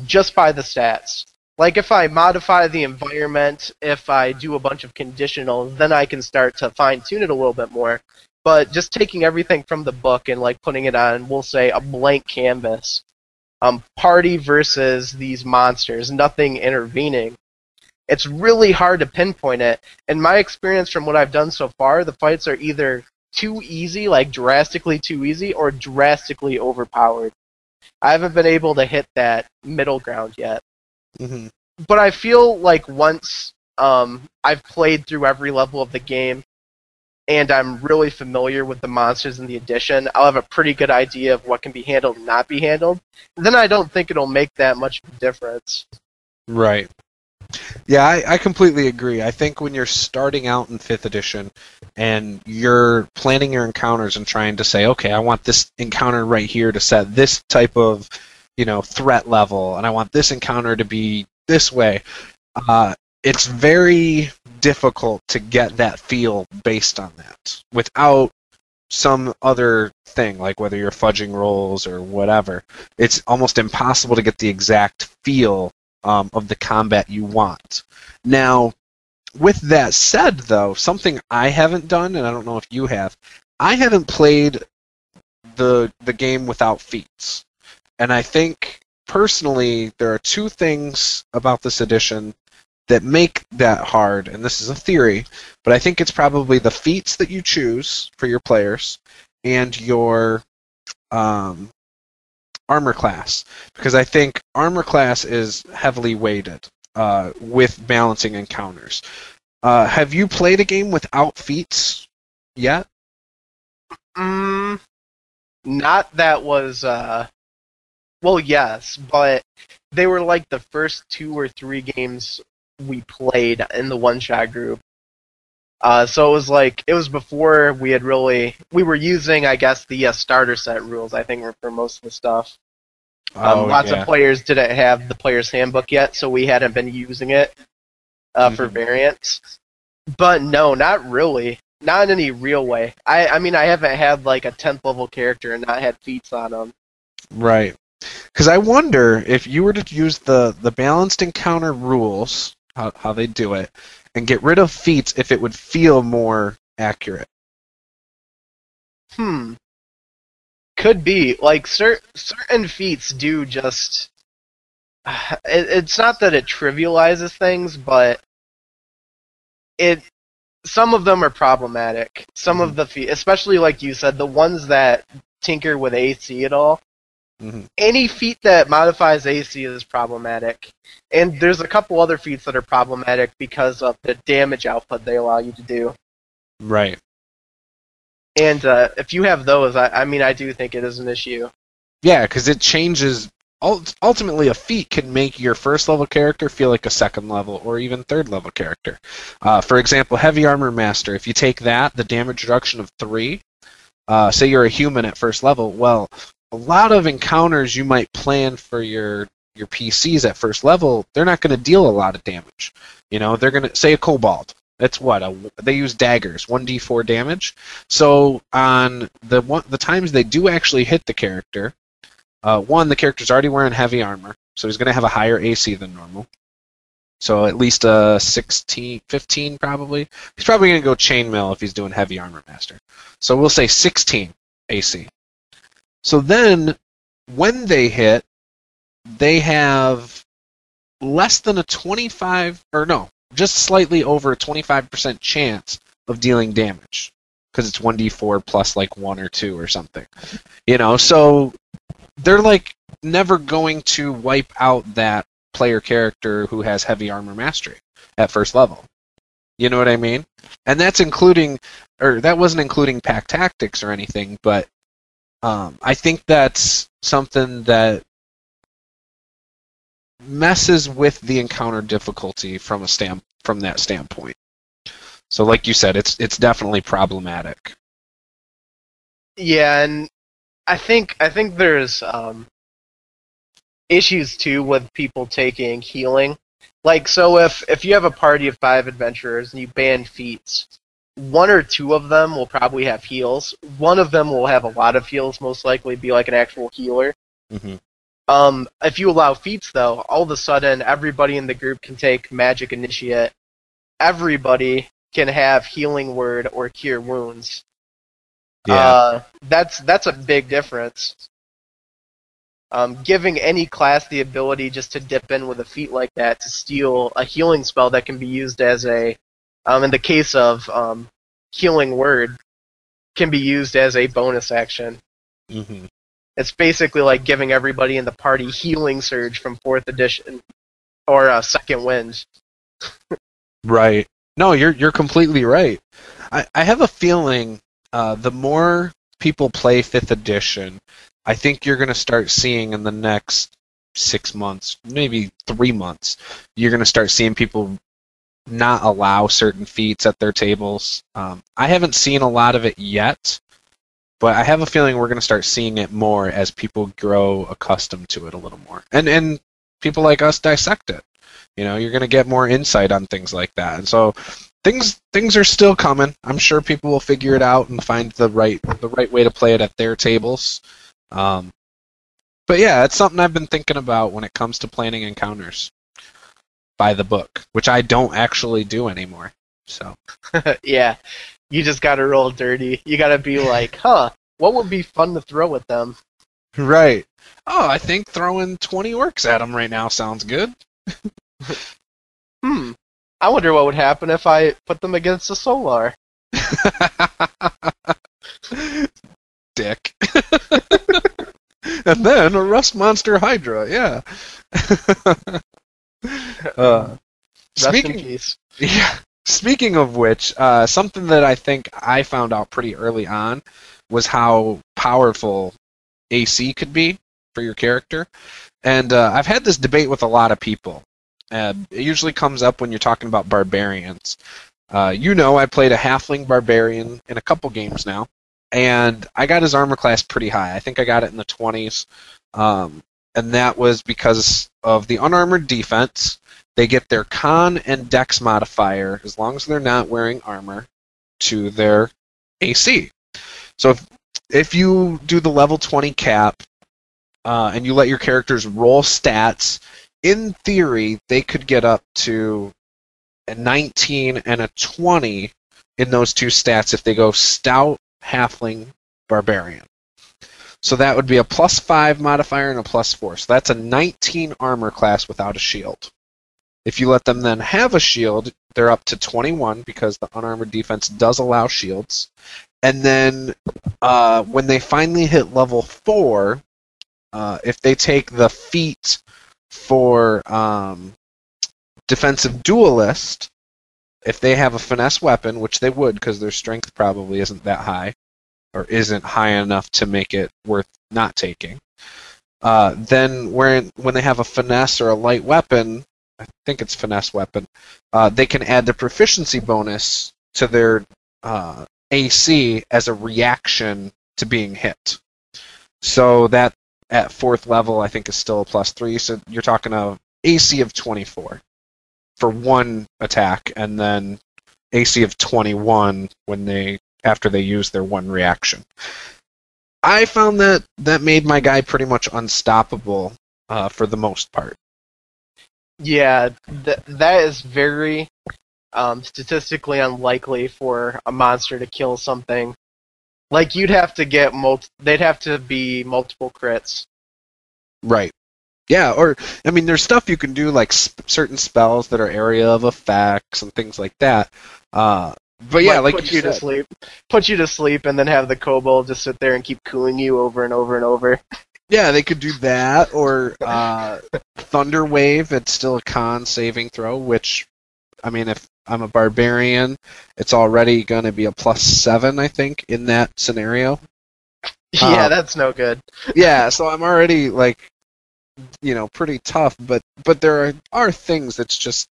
just by the stats. Like, if I modify the environment, if I do a bunch of conditionals, then I can start to fine-tune it a little bit more. But just taking everything from the book and, like, putting it on, we'll say, a blank canvas, party versus these monsters, nothing intervening, It's really hard to pinpoint it. In my experience from what I've done so far, the fights are either too easy, like drastically too easy, or drastically overpowered. I haven't been able to hit that middle ground yet. Mm-hmm. But I feel like once I've played through every level of the game, and I'm really familiar with the monsters in the edition, I'll have a pretty good idea of what can be handled and not be handled. Then I don't think it'll make that much of a difference. Right. Yeah, I completely agree. I think when you're starting out in 5th edition and you're planning your encounters and trying to say, okay, I want this encounter right here to set this type of, threat level, and I want this encounter to be this way, it's very difficult to get that feel based on that without some other thing, like whether you're fudging rolls or whatever. It's almost impossible to get the exact feel of the combat you want. Now, with that said, though, something I haven't done, and I don't know if you have, I haven't played the game without feats. And I think, personally, there are 2 things about this edition that make that hard, and this is a theory, but I think it's probably the feats that you choose for your players and your armor class, because I think armor class is heavily weighted with balancing encounters. Have you played a game without feats yet? Not that was, well, yes, but they were like the first 2 or 3 games we played in the one-shot group. So it was before we were using, I guess, the starter set rules, I think, for most of the stuff. Lots of players didn't have the player's handbook yet, so we hadn't been using it for variants. But no, not really. Not in any real way. I mean, I haven't had like a 10th level character and not had feats on them. Right. Because I wonder if you were to use the balanced encounter rules, how they do it, and get rid of feats, if it would feel more accurate. Could be. Like, certain feats do just... It's not that it trivializes things, but some of them are problematic. Some of the feats, especially like you said, the ones that tinker with AC at all, any feat that modifies AC is problematic. And there's a couple other feats that are problematic because of the damage output they allow you to do. Right. And if you have those, I mean, I do think it is an issue. Yeah, because it changes. Ultimately, a feat can make your 1st level character feel like a 2nd level or even 3rd level character. For example, Heavy Armor Master, if you take that, the damage reduction of 3, say you're a human at 1st level, well, a lot of encounters you might plan for your PCs at 1st level, they're not going to deal a lot of damage. They're going to, say a Kobold. That's they use daggers, 1d4 damage. So on the times they do actually hit the character, the character's already wearing heavy armor, so he's going to have a higher AC than normal. So at least a 16, 15 probably. He's probably going to go chainmail if he's doing Heavy Armor Master. So we'll say 16 AC. So then, when they hit, they have less than a 25, or no, just slightly over a 25% chance of dealing damage. Because it's 1d4 plus like 1 or 2 or something. So they're like never going to wipe out that player character who has Heavy Armor Mastery at 1st level. You know what I mean? And that wasn't including pack tactics or anything, but I think that's something that messes with the encounter difficulty from that standpoint. So, like you said, it's definitely problematic. Yeah, and I think there's issues too with people taking healing. Like, so if you have a party of 5 adventurers and you ban feats, 1 or 2 of them will probably have heals. One of them will have a lot of heals, most likely be like an actual healer. If you allow feats, though, all of a sudden everybody in the group can take Magic Initiate. Everybody can have Healing Word or Cure Wounds. Yeah. That's a big difference. giving any class the ability just to dip in with a feat like that to steal a healing spell that can be used as a, in the case of healing word, can be used as a bonus action. Mm-hmm. It's basically like giving everybody in the party healing surge from 4th edition or second wind. Right. No, you're completely right. I have a feeling the more people play 5th edition, I think you're going to start seeing in the next 6 months, maybe 3 months, you're going to start seeing people not allow certain feats at their tables. I haven't seen a lot of it yet, but I have a feeling we're going to start seeing it more as people grow accustomed to it a little more. And people like us dissect it. You're going to get more insight on things like that. And so things are still coming. I'm sure people will figure it out and find the right way to play it at their tables. But yeah, it's something I've been thinking about when it comes to planning encounters by the book, which I don't actually do anymore. So yeah, you just got to roll dirty. You got to be like, what would be fun to throw at them? Right. Oh, I think throwing 20 orcs at them right now sounds good. I wonder what would happen if I put them against a Solar. Dick. And then a Rust Monster Hydra, yeah. Rest in peace. Yeah. Speaking of which, something that I think I found out pretty early on was how powerful AC could be for your character. And I've had this debate with a lot of people. It usually comes up when you're talking about barbarians. I played a halfling barbarian in a couple games now, and I got his armor class pretty high. I think I got it in the 20s, and that was because of the unarmored defense. They get their con and dex modifier, as long as they're not wearing armor, to their AC. So if you do the level 20 cap, and you let your characters roll stats, in theory, they could get up to a 19 and a 20 in those two stats if they go Stout, Halfling, Barbarian. So that would be a +5 modifier and a +4. So that's a 19 armor class without a shield. If you let them then have a shield, they're up to 21 because the unarmored defense does allow shields. And then when they finally hit level 4, if they take the feat for defensive duelist, if they have a finesse weapon, which they would because their strength probably isn't that high, or isn't high enough to make it worth not taking, then when they have a finesse or a light weapon, I think it's finesse weapon, they can add the proficiency bonus to their AC as a reaction to being hit. So that at 4th level, I think is still a +3. So you're talking a AC of 24 for one attack, and then AC of 21 after they use their one reaction. I found that made my guy pretty much unstoppable for the most part. Yeah, that is very statistically unlikely for a monster to kill something. Like, you'd have to get they'd have to be multiple crits. Right. Yeah, or, I mean, there's stuff you can do, like certain spells that are area of effects and things like that. But yeah, like put you to sleep, and then have the kobold just sit there and keep cooling you over and over and over. Yeah, they could do that, or Thunder Wave, it's still a con saving throw, which, I mean, if I'm a barbarian, it's already going to be a +7, I think, in that scenario. Yeah, that's no good. Yeah, so I'm already, like, pretty tough, but there are things that's just,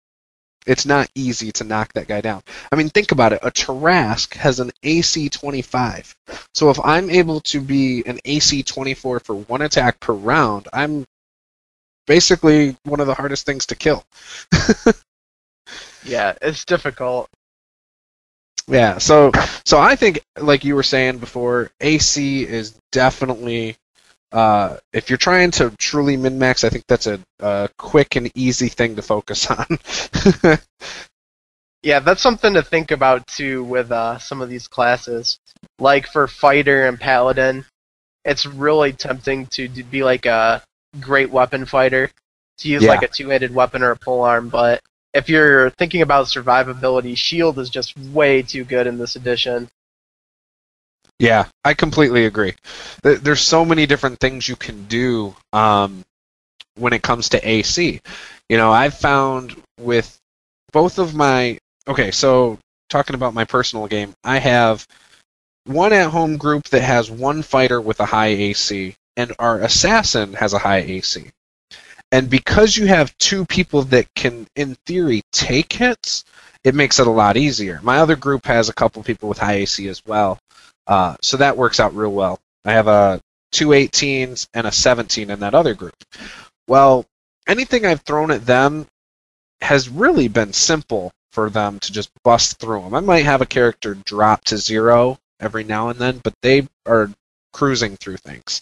it's not easy to knock that guy down. I mean, think about it. A Tarrasque has an AC 25. So if I'm able to be an AC 24 for one attack per round, I'm basically one of the hardest things to kill. Yeah, it's difficult. Yeah, so I think, like you were saying before, AC is definitely, if you're trying to truly min-max, I think that's a quick and easy thing to focus on. Yeah, that's something to think about, too, with some of these classes. Like for Fighter and Paladin, it's really tempting to be like a great weapon fighter, to use Yeah. like a two-handed weapon or a polearm, but if you're thinking about survivability, shield is just way too good in this edition. Yeah, I completely agree. There's so many different things you can do when it comes to AC. You know, I've found with both of my... Okay, so talking about my personal game, I have one at-home group that has one fighter with a high AC, and our assassin has a high AC. And because you have two people that can, in theory, take hits, it makes it a lot easier. My other group has a couple people with high AC as well, so that works out real well. I have two 18s and a 17 in that other group. Well, anything I've thrown at them has really been simple for them to just bust through them. I might have a character drop to 0 every now and then, but they are cruising through things.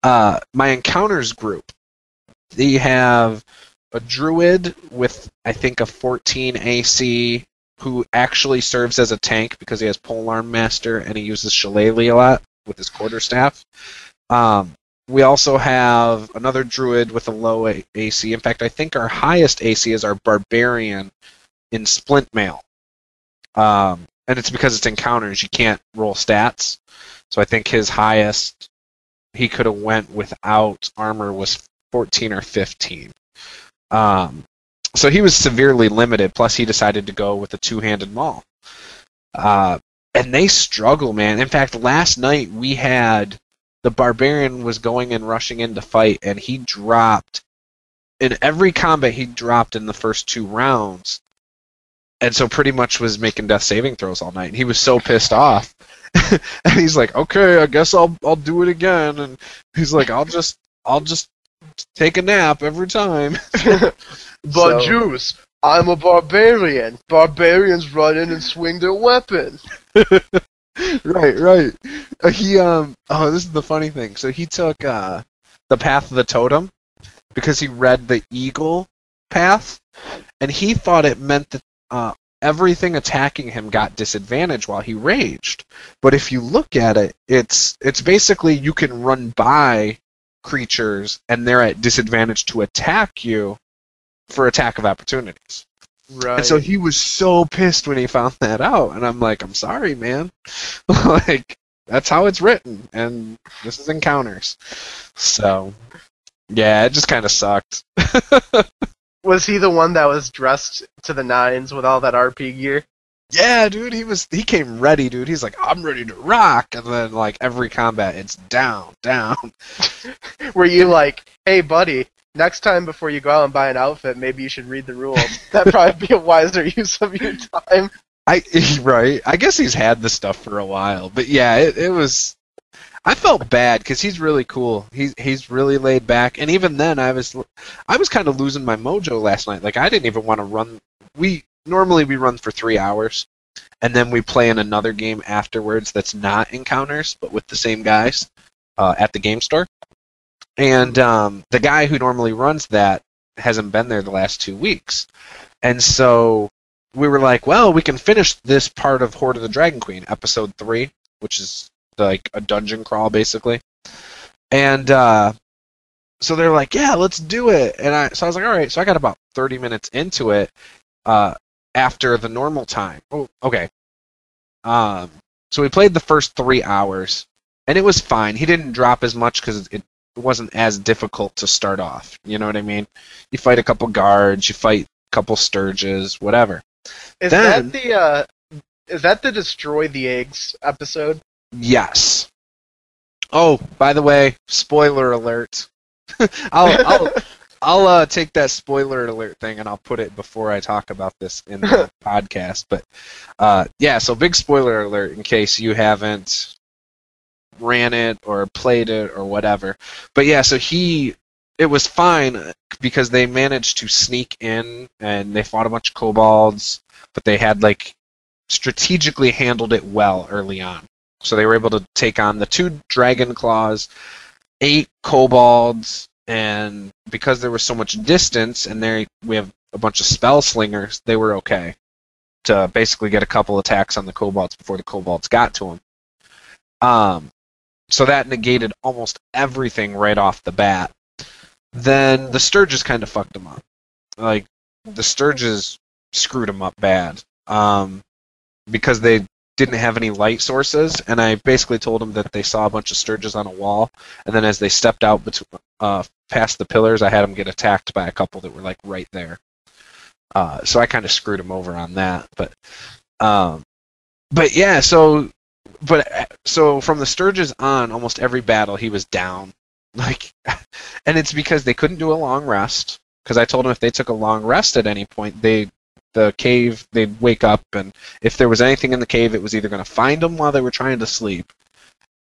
My encounters group, they have a druid with, I think, a 14 AC who actually serves as a tank because he has polearm master and he uses shillelagh a lot with his quarterstaff. We also have another druid with a low AC. In fact, I think our highest AC is our barbarian in splint mail. And it's because it's encounters. You can't roll stats. So I think his highest he could have went without armor was 14 or 15. So he was severely limited, plus he decided to go with a two-handed maul. And they struggle, man. In fact, last night we had the barbarian was going and rushing in to fight, and he dropped. In every combat, he dropped in the first 2 rounds. And so pretty much was making death saving throws all night. He was so pissed off. And he's like, okay, I guess I'll do it again. And he's like, I'll just take a nap every time. But Juice, I'm a barbarian. Barbarians run in and swing their weapon. Right. This is the funny thing. So he took the path of the totem because he read the eagle path, and he thought it meant that everything attacking him got disadvantage while he raged. But if you look at it, it's basically you can run by creatures and they're at disadvantage to attack you for attack of opportunities. Right. And so he was so pissed when he found that out, and I'm like, I'm sorry, man. Like, that's how it's written, and this is encounters. So, yeah, it just kind of sucked. Was he the one that was dressed to the nines with all that RP gear? Yeah, dude, he came ready, dude. He's like, I'm ready to rock, and then like every combat, it's down. Were you like, hey, buddy, next time before you go out and buy an outfit, maybe you should read the rules. That'd probably be a wiser use of your time. Right. I guess he's had this stuff for a while, but yeah, it was. I felt bad because he's really cool. He's really laid back, and even then, I was kind of losing my mojo last night. Like I didn't even want to run. Normally we run for 3 hours, and then we play in another game afterwards that's not encounters, but with the same guys at the game store. And the guy who normally runs that hasn't been there the last 2 weeks. And so we were like, well, we can finish this part of Horde of the Dragon Queen, episode 3, which is like a dungeon crawl, basically. And so they're like, yeah, let's do it. And so I was like, all right. So I got about 30 minutes into it after the normal time. Oh, okay. So we played the first 3 hours, and it was fine. He didn't drop as much because it wasn't as difficult to start off. You know what I mean? You fight a couple guards, you fight a couple sturges, whatever. Is that the Destroy the Eggs episode? Yes. Oh, by the way, spoiler alert. I'll take that spoiler alert thing and I'll put it before I talk about this in the podcast. But yeah, so big spoiler alert in case you haven't ran it or played it or whatever. But yeah, so it was fine because they managed to sneak in and they fought a bunch of kobolds, but they had like strategically handled it well early on. So they were able to take on the 2 dragon claws, 8 kobolds, and because there was so much distance and we have a bunch of spell slingers, they were okay to basically get a couple attacks on the kobolds before the kobolds got to them. So that negated almost everything right off the bat. Then the Sturges kind of fucked him up. Like, the Sturges screwed him up bad. Because they didn't have any light sources, and I basically told them that they saw a bunch of Sturges on a wall, and then as they stepped out past the pillars, I had them get attacked by a couple that were like right there. So I kind of screwed them over on that, but yeah. So from the Sturges on, almost every battle he was down, like, and it's because they couldn't do a long rest. Because I told them if they took a long rest at any point, they'd wake up, and if there was anything in the cave, it was either going to find them while they were trying to sleep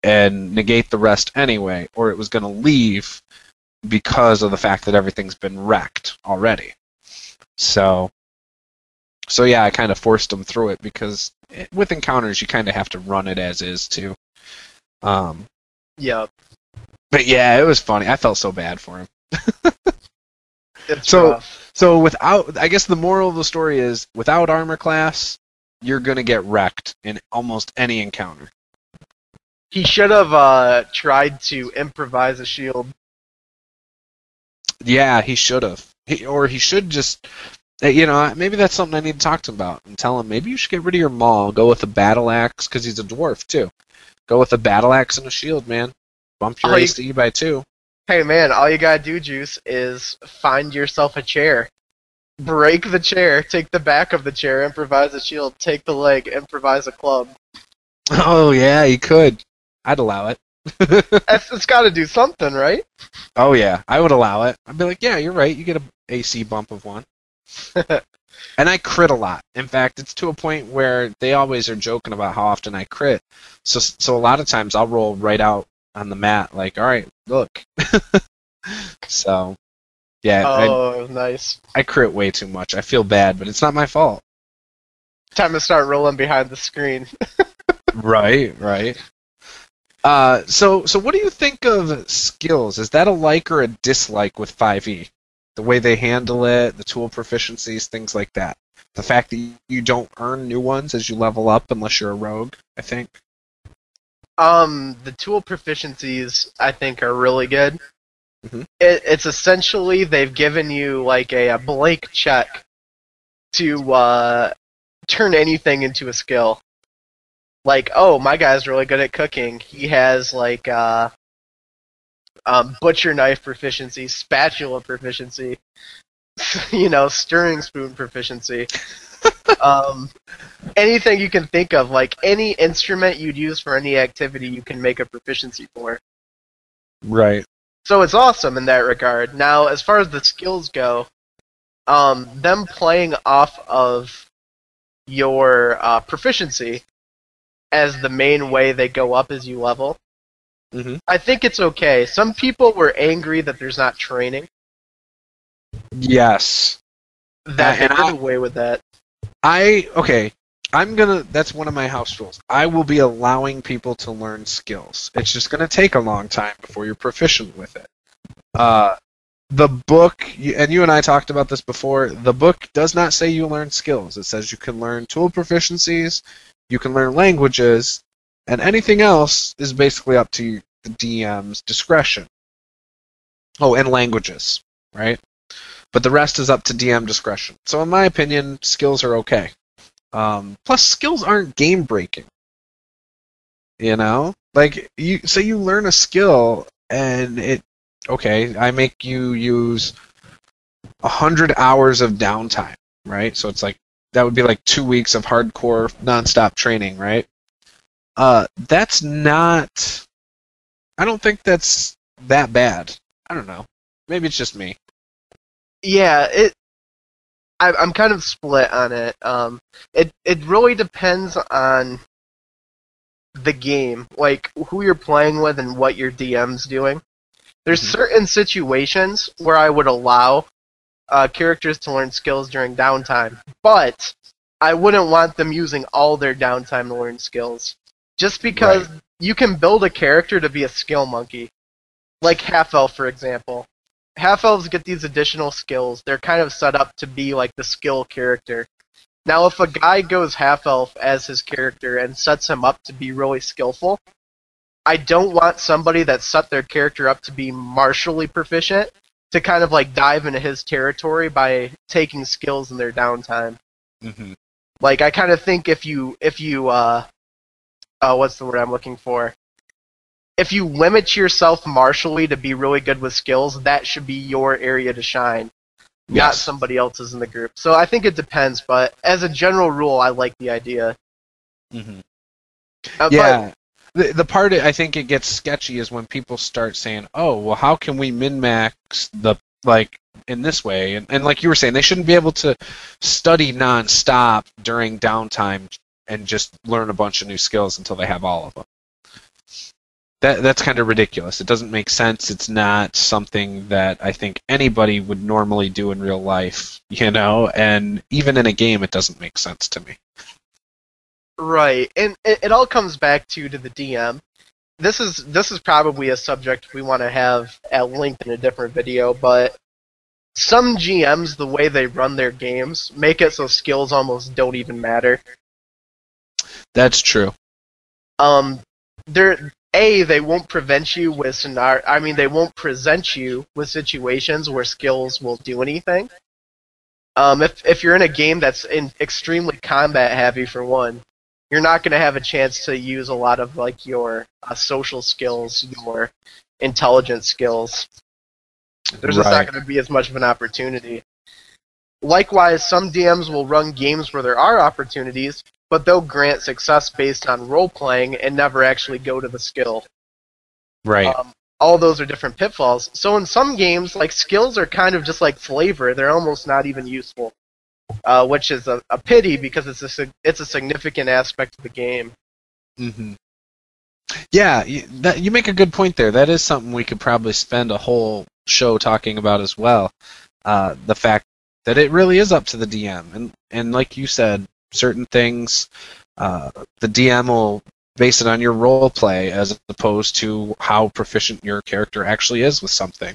and negate the rest anyway, or it was going to leave because of the fact that everything's been wrecked already. So yeah, I kind of forced them through it, because with encounters, you kind of have to run it as is, too. Yeah. But yeah, it was funny. I felt so bad for him. It's rough. So without, I guess the moral of the story is, without armor class, you're going to get wrecked in almost any encounter. He should have tried to improvise a shield. Yeah, he should have. He should just, maybe that's something I need to talk to him about, and tell him, maybe you should get rid of your maul, go with a battle axe, because he's a dwarf, too. Go with a battle axe and a shield, man. Bump your AC by 2. Hey man, all you gotta do, Juice, is find yourself a chair. Break the chair, take the back of the chair, improvise a shield, take the leg, improvise a club. Oh yeah, you could. I'd allow it. It's gotta do something, right? Oh yeah, I would allow it. I'd be like, yeah, you're right, you get a AC bump of 1. And I crit a lot. In fact, it's to a point where they always are joking about how often I crit. So a lot of times I'll roll right out on the mat, like, all right, look. So, yeah. Oh, nice. I crit way too much. I feel bad, but it's not my fault. Time to start rolling behind the screen. Right. So what do you think of skills? Is that a like or a dislike with 5e? The way they handle it, the tool proficiencies, things like that. The fact that you don't earn new ones as you level up unless you're a rogue, I think. The tool proficiencies, I think, are really good. Mm-hmm. It's essentially, they've given you like a blank check to turn anything into a skill. Like, oh, my guy's really good at cooking. He has like butcher knife proficiency, spatula proficiency, stirring spoon proficiency. Anything you can think of, like any instrument you'd use for any activity, you can make a proficiency for. Right. So it's awesome in that regard. Now, as far as the skills go, them playing off of your proficiency as the main way they go up as you level, mm-hmm. I think it's okay. Some people were angry that there's not training. Yes. That they did away with that. That's one of my house rules. I will be allowing people to learn skills. It's just going to take a long time before you're proficient with it. The book, and you and I talked about this before, the book does not say you learn skills. It says you can learn tool proficiencies, you can learn languages, and anything else is basically up to the DM's discretion. Oh, and languages, right? But the rest is up to DM discretion. So in my opinion, skills are okay. Plus, skills aren't game-breaking. Like, you learn a skill, and I make you use 100 hours of downtime, right? So it's like, that would be like 2 weeks of hardcore, non-stop training, right? That's not... I don't think that's that bad. I don't know. Maybe it's just me. Yeah, I'm kind of split on it. It really depends on the game, like who you're playing with and what your DM's doing. There's certain situations where I would allow characters to learn skills during downtime, but I wouldn't want them using all their downtime to learn skills. Just because you can build a character to be a skill monkey. Like Half-Elf, for example. Half-Elves get these additional skills. They're kind of set up to be like the skill character. Now, if a guy goes Half-Elf as his character and sets him up to be really skillful, I don't want somebody that set their character up to be martially proficient to kind of like dive into his territory by taking skills in their downtime. Mm-hmm. Like I kind of think if you what's the word I'm looking for? If you limit yourself martially to be really good with skills, that should be your area to shine, not somebody else's in the group. So I think it depends, but as a general rule, I like the idea. Mm-hmm. Yeah. The part I think it gets sketchy is when people start saying, "Oh, well, how can we min-max the in this way?" And like you were saying, they shouldn't be able to study non-stop during downtime and just learn a bunch of new skills until they have all of them. That's kind of ridiculous. It doesn't make sense. It's not something that I think anybody would normally do in real life, and even in a game, it doesn't make sense to me. Right, and it all comes back to the DM. This is probably a subject we want to have at length in a different video, but some GMs, the way they run their games, make it so skills almost don't even matter. That's true. They won't prevent you with they won't present you with situations where skills will do anything. If you're in a game that's extremely combat heavy, for one, you're not going to have a chance to use a lot of like your social skills, your intelligence skills. There's just not going to be as much of an opportunity. Likewise, some DMs will run games where there are opportunities, but they'll grant success based on role-playing and never actually go to the skill. Right. All those are different pitfalls. So in some games, like, skills are kind of just like flavor. They're almost not even useful, which is a pity because it's a significant aspect of the game. Mm-hmm. Yeah, you make a good point there. That is something we could probably spend a whole show talking about as well. The fact that it really is up to the DM. And like you said, certain things, the DM will base it on your role play as opposed to how proficient your character actually is with something.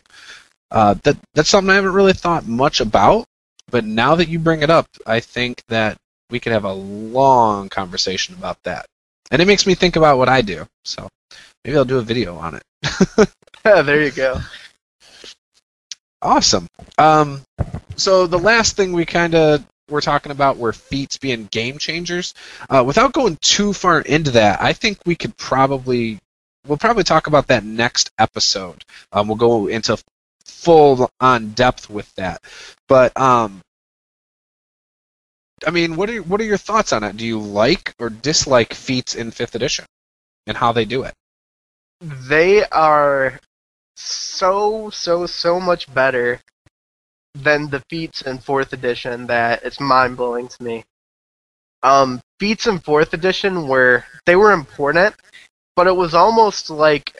That's something I haven't really thought much about, but now that you bring it up, I think that we could have a long conversation about that. And it makes me think about what I do, so maybe I'll do a video on it. There you go. Awesome. So the last thing we kind of were talking about were feats being game changers. Without going too far into that, I think we'll probably talk about that next episode. We'll go into full on depth with that. But I mean, what are your thoughts on it? Do you like or dislike feats in 5th edition and how they do it? They are so much better than the feats in 4th edition that it's mind-blowing to me. Feats in 4th edition were important, but it was almost like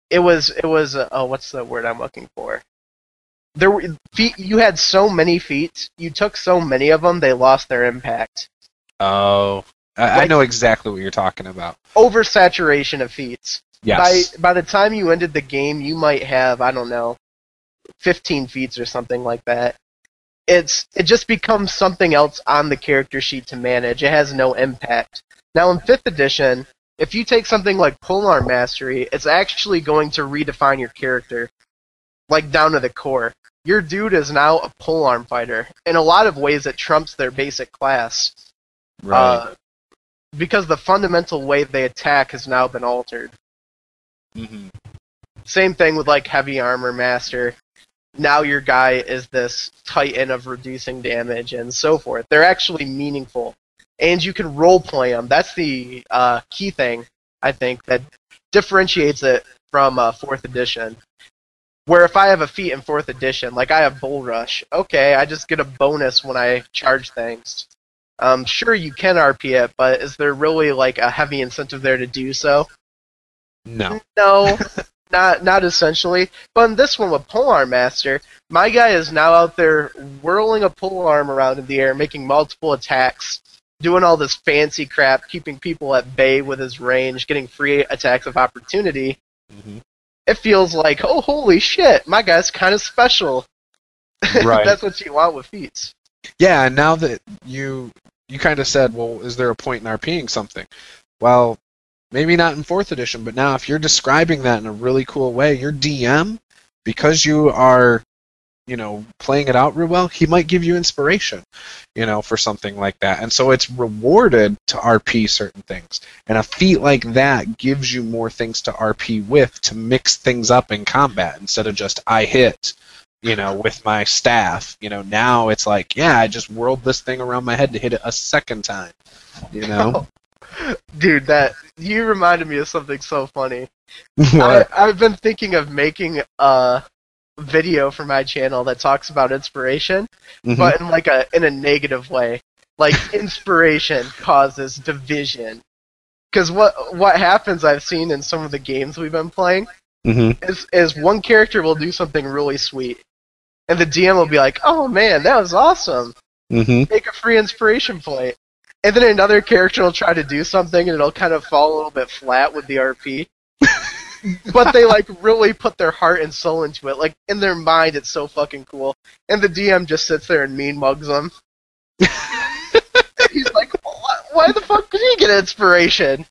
it was what's the word I'm looking for? You had so many feats, you took so many of them, they lost their impact. Oh, I know exactly what you're talking about. Oversaturation of feats. Yes. By the time you ended the game, you might have, I don't know, 15 feats or something like that. It just becomes something else on the character sheet to manage. It has no impact. Now in 5th edition, if you take something like Polearm Mastery, it's actually going to redefine your character, like down to the core. Your dude is now a polearm fighter. In a lot of ways, it trumps their basic class. Right. Because the fundamental way they attack has now been altered. Mm-hmm. Same thing with like Heavy Armor Master. Now your guy is this titan of reducing damage and so forth. They're actually meaningful. And you can roleplay them. That's the key thing, I think, that differentiates it from 4th edition. Where if I have a feat in 4th edition, like I have Bull Rush, okay, I just get a bonus when I charge things. Sure, you can RP it, but is there really like a heavy incentive there to do so? No. No, not essentially. But in this one with Polearm Master, my guy is now out there whirling a polearm around in the air, making multiple attacks, doing all this fancy crap, keeping people at bay with his range, getting free attacks of opportunity. Mm-hmm. It feels like, oh, holy shit, my guy's kind of special. Right. That's what you want with feats. Yeah, and now that you kind of said, well, is there a point in RPing something? Well, maybe not in 4th edition, but now if you're describing that in a really cool way, your DM, because you are, playing it out real well, he might give you inspiration, for something like that. And so it's rewarded to RP certain things. And a feat like that gives you more things to RP with to mix things up in combat instead of just I hit, with my staff. Now it's like, yeah, I just whirled this thing around my head to hit it a second time, Dude, you reminded me of something so funny. What? I've been thinking of making a video for my channel that talks about inspiration, but in a negative way. Like, inspiration causes division. Because what happens, I've seen in some of the games we've been playing, is one character will do something really sweet, and the DM will be like, "Oh man, that was awesome! Make a free inspiration point." And then another character will try to do something, and it'll kind of fall a little bit flat with the RP. But they, really put their heart and soul into it. Like, in their mind, it's so fucking cool. And the DM just sits there and mean mugs them. He's like, why the fuck did he get inspiration?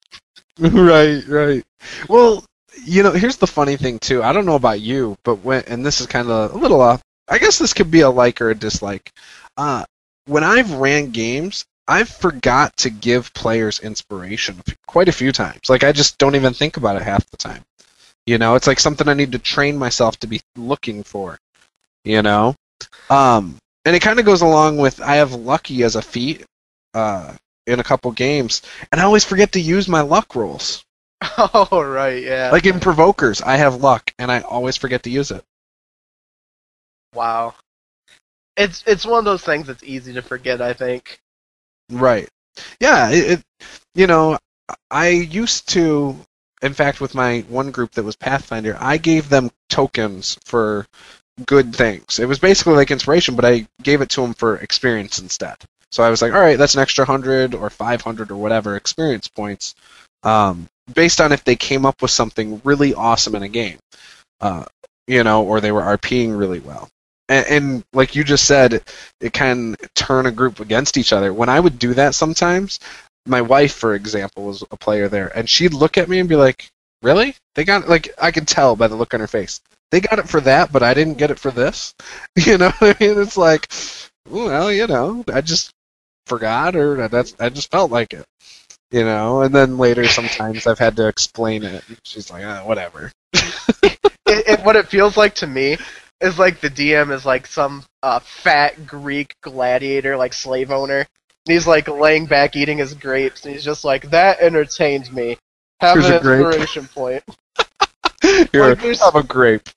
Right. Well, here's the funny thing, too. I don't know about you, but and this is kind of a little off. I guess this could be a like or a dislike. When I've ran games, I've forgot to give players inspiration quite a few times. Like, I just don't even think about it half the time. It's like something I need to train myself to be looking for. And it kind of goes along with, I have lucky as a feat in a couple games, and I always forget to use my luck rolls. Oh, right, yeah. Like in Provokers, I have luck, and I always forget to use it. Wow. It's one of those things that's easy to forget, I think. Right. Yeah, I used to, in fact, with my one group that was Pathfinder, I gave them tokens for good things. It was basically like inspiration, but I gave it to them for experience instead. So I was like, all right, that's an extra 100 or 500 or whatever experience points, based on if they came up with something really awesome in a game, or they were RPing really well. And like you just said, it can turn a group against each other. When I would do that sometimes, my wife, for example, was a player there, and she'd look at me and be like, really? They got it? Like, I could tell by the look on her face. They got it for that, but I didn't get it for this? You know what I mean? It's like, well, I just forgot, or I just felt like it. And then later sometimes I've had to explain it. She's like, whatever. What it feels like to me is like the DM is like some fat Greek gladiator, like slave owner. And he's like laying back eating his grapes, and he's just like, that entertains me. Have an inspiration point. Here, have a grape.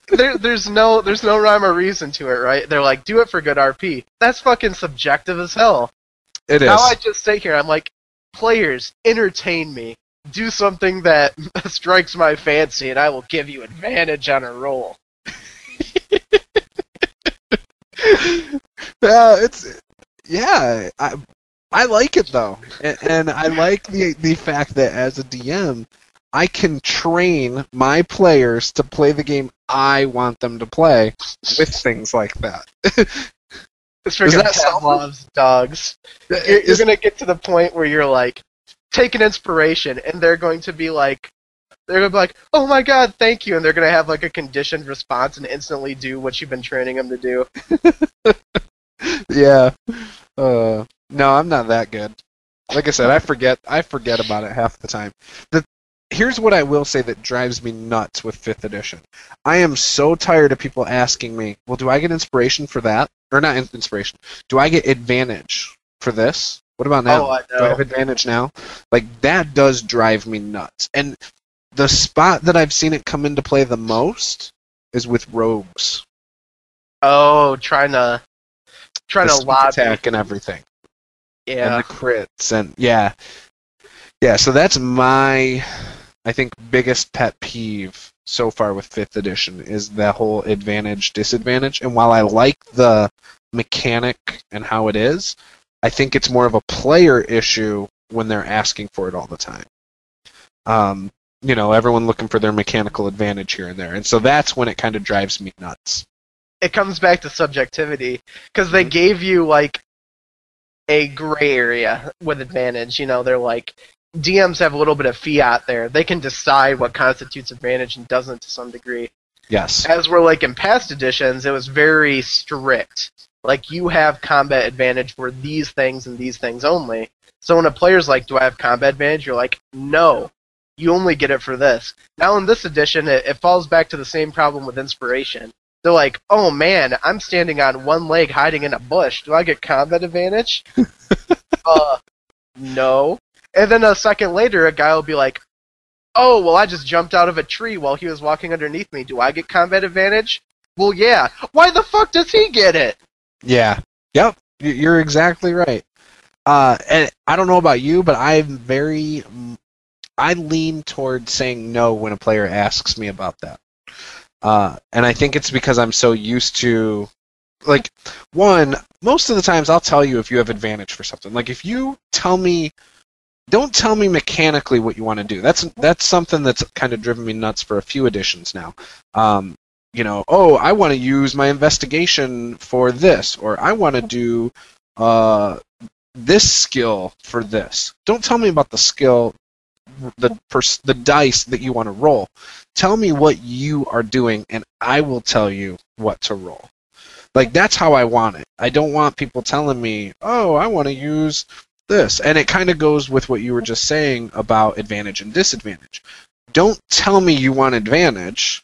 There's no rhyme or reason to it, right? They're like, do it for good RP. That's fucking subjective as hell. It is. Now I just sit here, I'm like, players, entertain me. Do something that strikes my fancy, and I will give you advantage on a roll. I like it though, and I like the fact that as a DM, I can train my players to play the game I want them to play with things like that. It's freaking Pavlov's dogs. You're gonna get to the point where you're like, take an inspiration, and they're going to be like, oh my god, thank you, and they're gonna have like a conditioned response and instantly do what you've been training them to do. Yeah. No, I'm not that good. Like I said, I forget about it half the time. Here's what I will say that drives me nuts with 5th edition. I am so tired of people asking me, well, do I get inspiration for that? Or not inspiration. Do I get advantage for this? What about now? Oh, I know. Do I have advantage now? Like, that does drive me nuts. And the spot that I've seen it come into play the most is with rogues. Oh, trying to lobby attack and everything. Yeah. And the crits and yeah. So that's my, I think, biggest pet peeve so far with 5th edition is that whole advantage disadvantage. And while I like the mechanic and how it is, I think it's more of a player issue when they're asking for it all the time. Everyone looking for their mechanical advantage here and there. And so that's when it kind of drives me nuts. It comes back to subjectivity, because they gave you, like, a gray area with advantage. They're like, DMs have a little bit of fiat there. They can decide what constitutes advantage and doesn't to some degree. Yes. As we're like in past editions, it was very strict. Like, you have combat advantage for these things and these things only. So when a player's like, do I have combat advantage? You're like, no. You only get it for this. Now in this edition, it falls back to the same problem with inspiration. They're like, oh man, I'm standing on one leg hiding in a bush. Do I get combat advantage? No. And then a second later, a guy will be like, oh, well, I just jumped out of a tree while he was walking underneath me. Do I get combat advantage? Well, yeah. Why the fuck does he get it? Yeah. Yep. You're exactly right. And I don't know about you, but I lean toward saying no when a player asks me about that. And I think it's because I'm so used to, like, one, most of the times I'll tell you if you have advantage for something. Like, if you tell me, don't tell me mechanically what you want to do. That's something that's kind of driven me nuts for a few editions now. Oh, I want to use my investigation for this, or I want to do this skill for this. Don't tell me about the skill, the dice that you want to roll. Tell me what you are doing, and I will tell you what to roll. Like, that's how I want it. I don't want people telling me, oh, I want to use this. And it kind of goes with what you were just saying about advantage and disadvantage. Don't tell me you want advantage.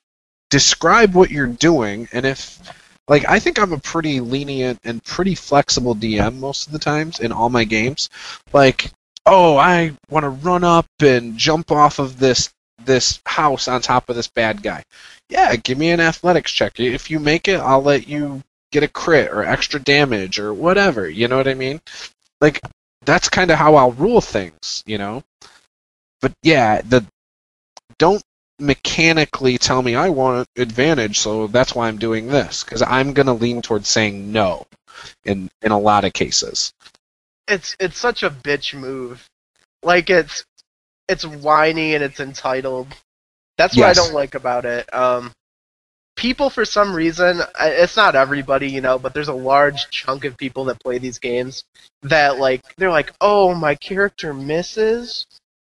Describe what you're doing, and if, like, I think I'm a pretty lenient and pretty flexible DM most of the times in all my games. Like, oh, I want to run up and jump off of this house on top of this bad guy. Yeah, give me an athletics check. If you make it, I'll let you get a crit or extra damage or whatever. You know what I mean? Like, that's kind of how I'll rule things, you know? But yeah, don't mechanically tell me I want advantage, so that's why I'm doing this, because I'm going to lean towards saying no in a lot of cases. It's such a bitch move. Like, it's whiny and it's entitled. That's what I don't like about it. People, for some reason, it's not everybody, you know, but there's a large chunk of people that play these games that, like, they're like, oh, my character misses?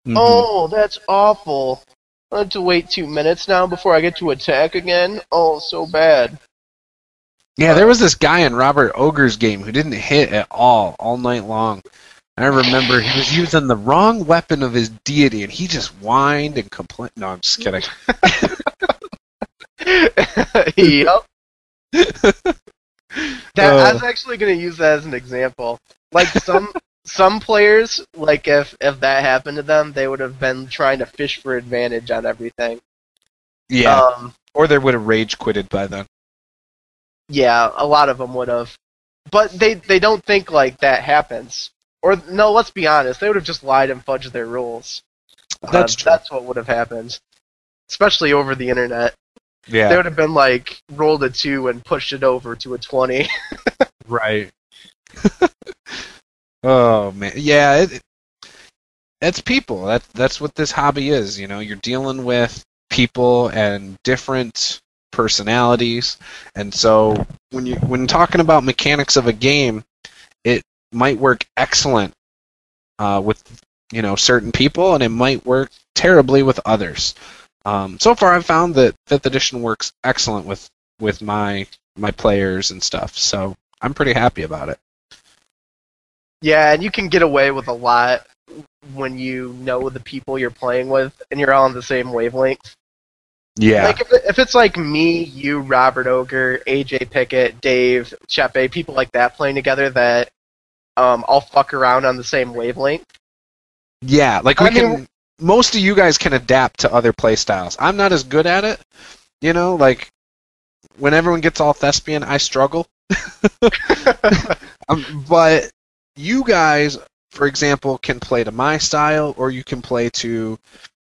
Mm-hmm. Oh, that's awful. I have to wait 2 minutes now before I get to attack again? Oh, so bad. Yeah, there was this guy in Robert Ogre's game who didn't hit at all night long. I remember he was using the wrong weapon of his deity, and he just whined and complained. No, I'm just kidding. Yep. I was actually going to use that as an example. Like, some players, like, if that happened to them, they would have been trying to fish for advantage on everything. Yeah. Or they would have rage quitted by then. Yeah, a lot of them would have. But they don't think, like, that happens. Or, no, let's be honest, they would have just lied and fudged their rules. That's true. That's what would have happened. Especially over the internet. Yeah. They would have been, like, rolled a 2 and pushed it over to a 20. Right. Oh, man. Yeah, it's people. That's what this hobby is, you know. You're dealing with people and different personalities. And so when talking about mechanics of a game, it might work excellent with, you know, certain people, and it might work terribly with others. So far, I've found that 5th edition works excellent with my players and stuff. So I'm pretty happy about it. Yeah, and you can get away with a lot when you know the people you're playing with and you're all on the same wavelength. Yeah. Like, if it's like me, you, Robert Ogre, AJ Pickett, Dave, Chepe, people like that playing together that all fuck around on the same wavelength. Yeah, like most of you guys can adapt to other play styles. I'm not as good at it, you know, like, when everyone gets all thespian, I struggle. But you guys, for example, can play to my style, or you can play to,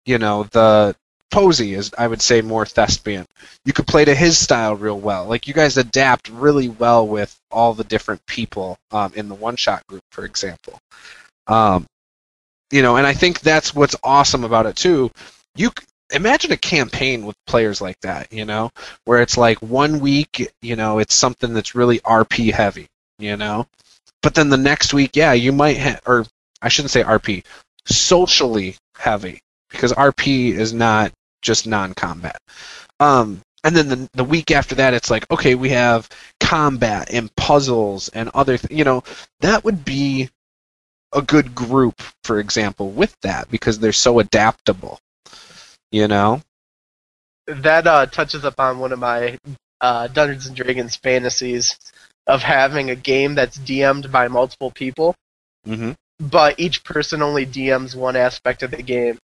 you know, the Posey is, I would say, more thespian. You could play to his style real well. Like, you guys adapt really well with all the different people in the one-shot group, for example. You know, and I think that's what's awesome about it, too. You imagine a campaign with players like that, you know, where it's like 1 week, you know, it's something that's really RP heavy, you know? But then the next week, yeah, you might or I shouldn't say RP. socially heavy, because RP is not just non-combat. And then the week after that, it's like, okay, we have combat and puzzles and other that would be a good group, for example, with that, because they're so adaptable, That touches upon one of my Dungeons & Dragons fantasies of having a game that's DM'd by multiple people, but each person only DMs one aspect of the game.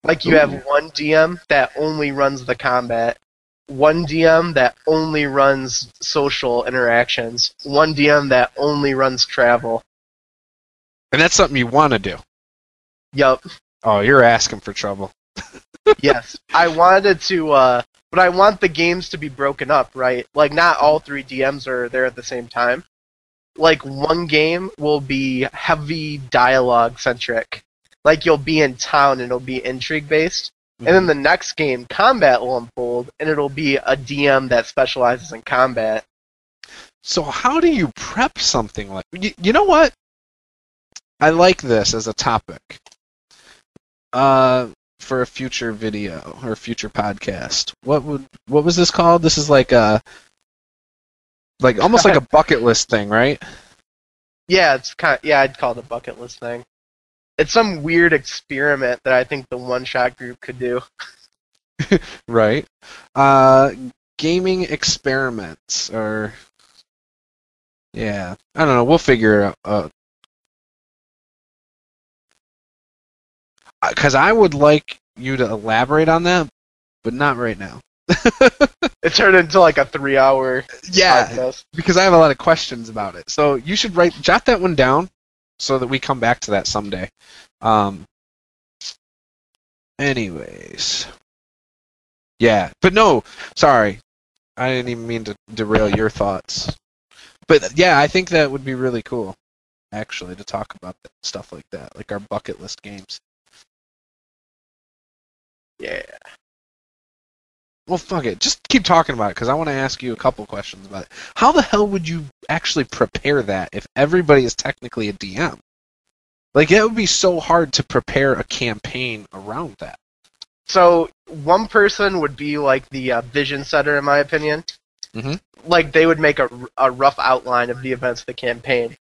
Like, you have one DM that only runs the combat, one DM that only runs social interactions, one DM that only runs travel. And that's something you want to do. Yup. Oh, you're asking for trouble. Yes. I wanted to, but I want the games to be broken up, right? Like, not all 3 DMs are there at the same time. Like, one game will be heavy dialogue-centric. Like, you'll be in town and it'll be intrigue-based. And then the next game, combat will unfold, and it'll be a DM that specializes in combat. So how do you prep something like... You know what? I like this as a topic. For a future video or a future podcast. What was this called? This is like almost like a bucket list thing, right? Yeah, I'd call it a bucket list thing. It's some weird experiment that I think the one-shot group could do. Right. Gaming experiments, or... Yeah. I don't know, we'll figure it out. Because I would like you to elaborate on that, but not right now. It turned into like a 3-hour podcast. Because I have a lot of questions about it. So you should jot that one down so that we come back to that someday. Anyways. Yeah, but no, sorry. I didn't even mean to derail your thoughts. But yeah, I think that would be really cool, actually, to talk about stuff like that, like our bucket list games. Yeah. Well, fuck it. Just keep talking about it, because I want to ask you a couple questions about it. How the hell would you actually prepare that if everybody is technically a DM? Like, that would be so hard to prepare a campaign around that. So, one person would be like the vision setter, in my opinion. Like, they would make a rough outline of the events of the campaign.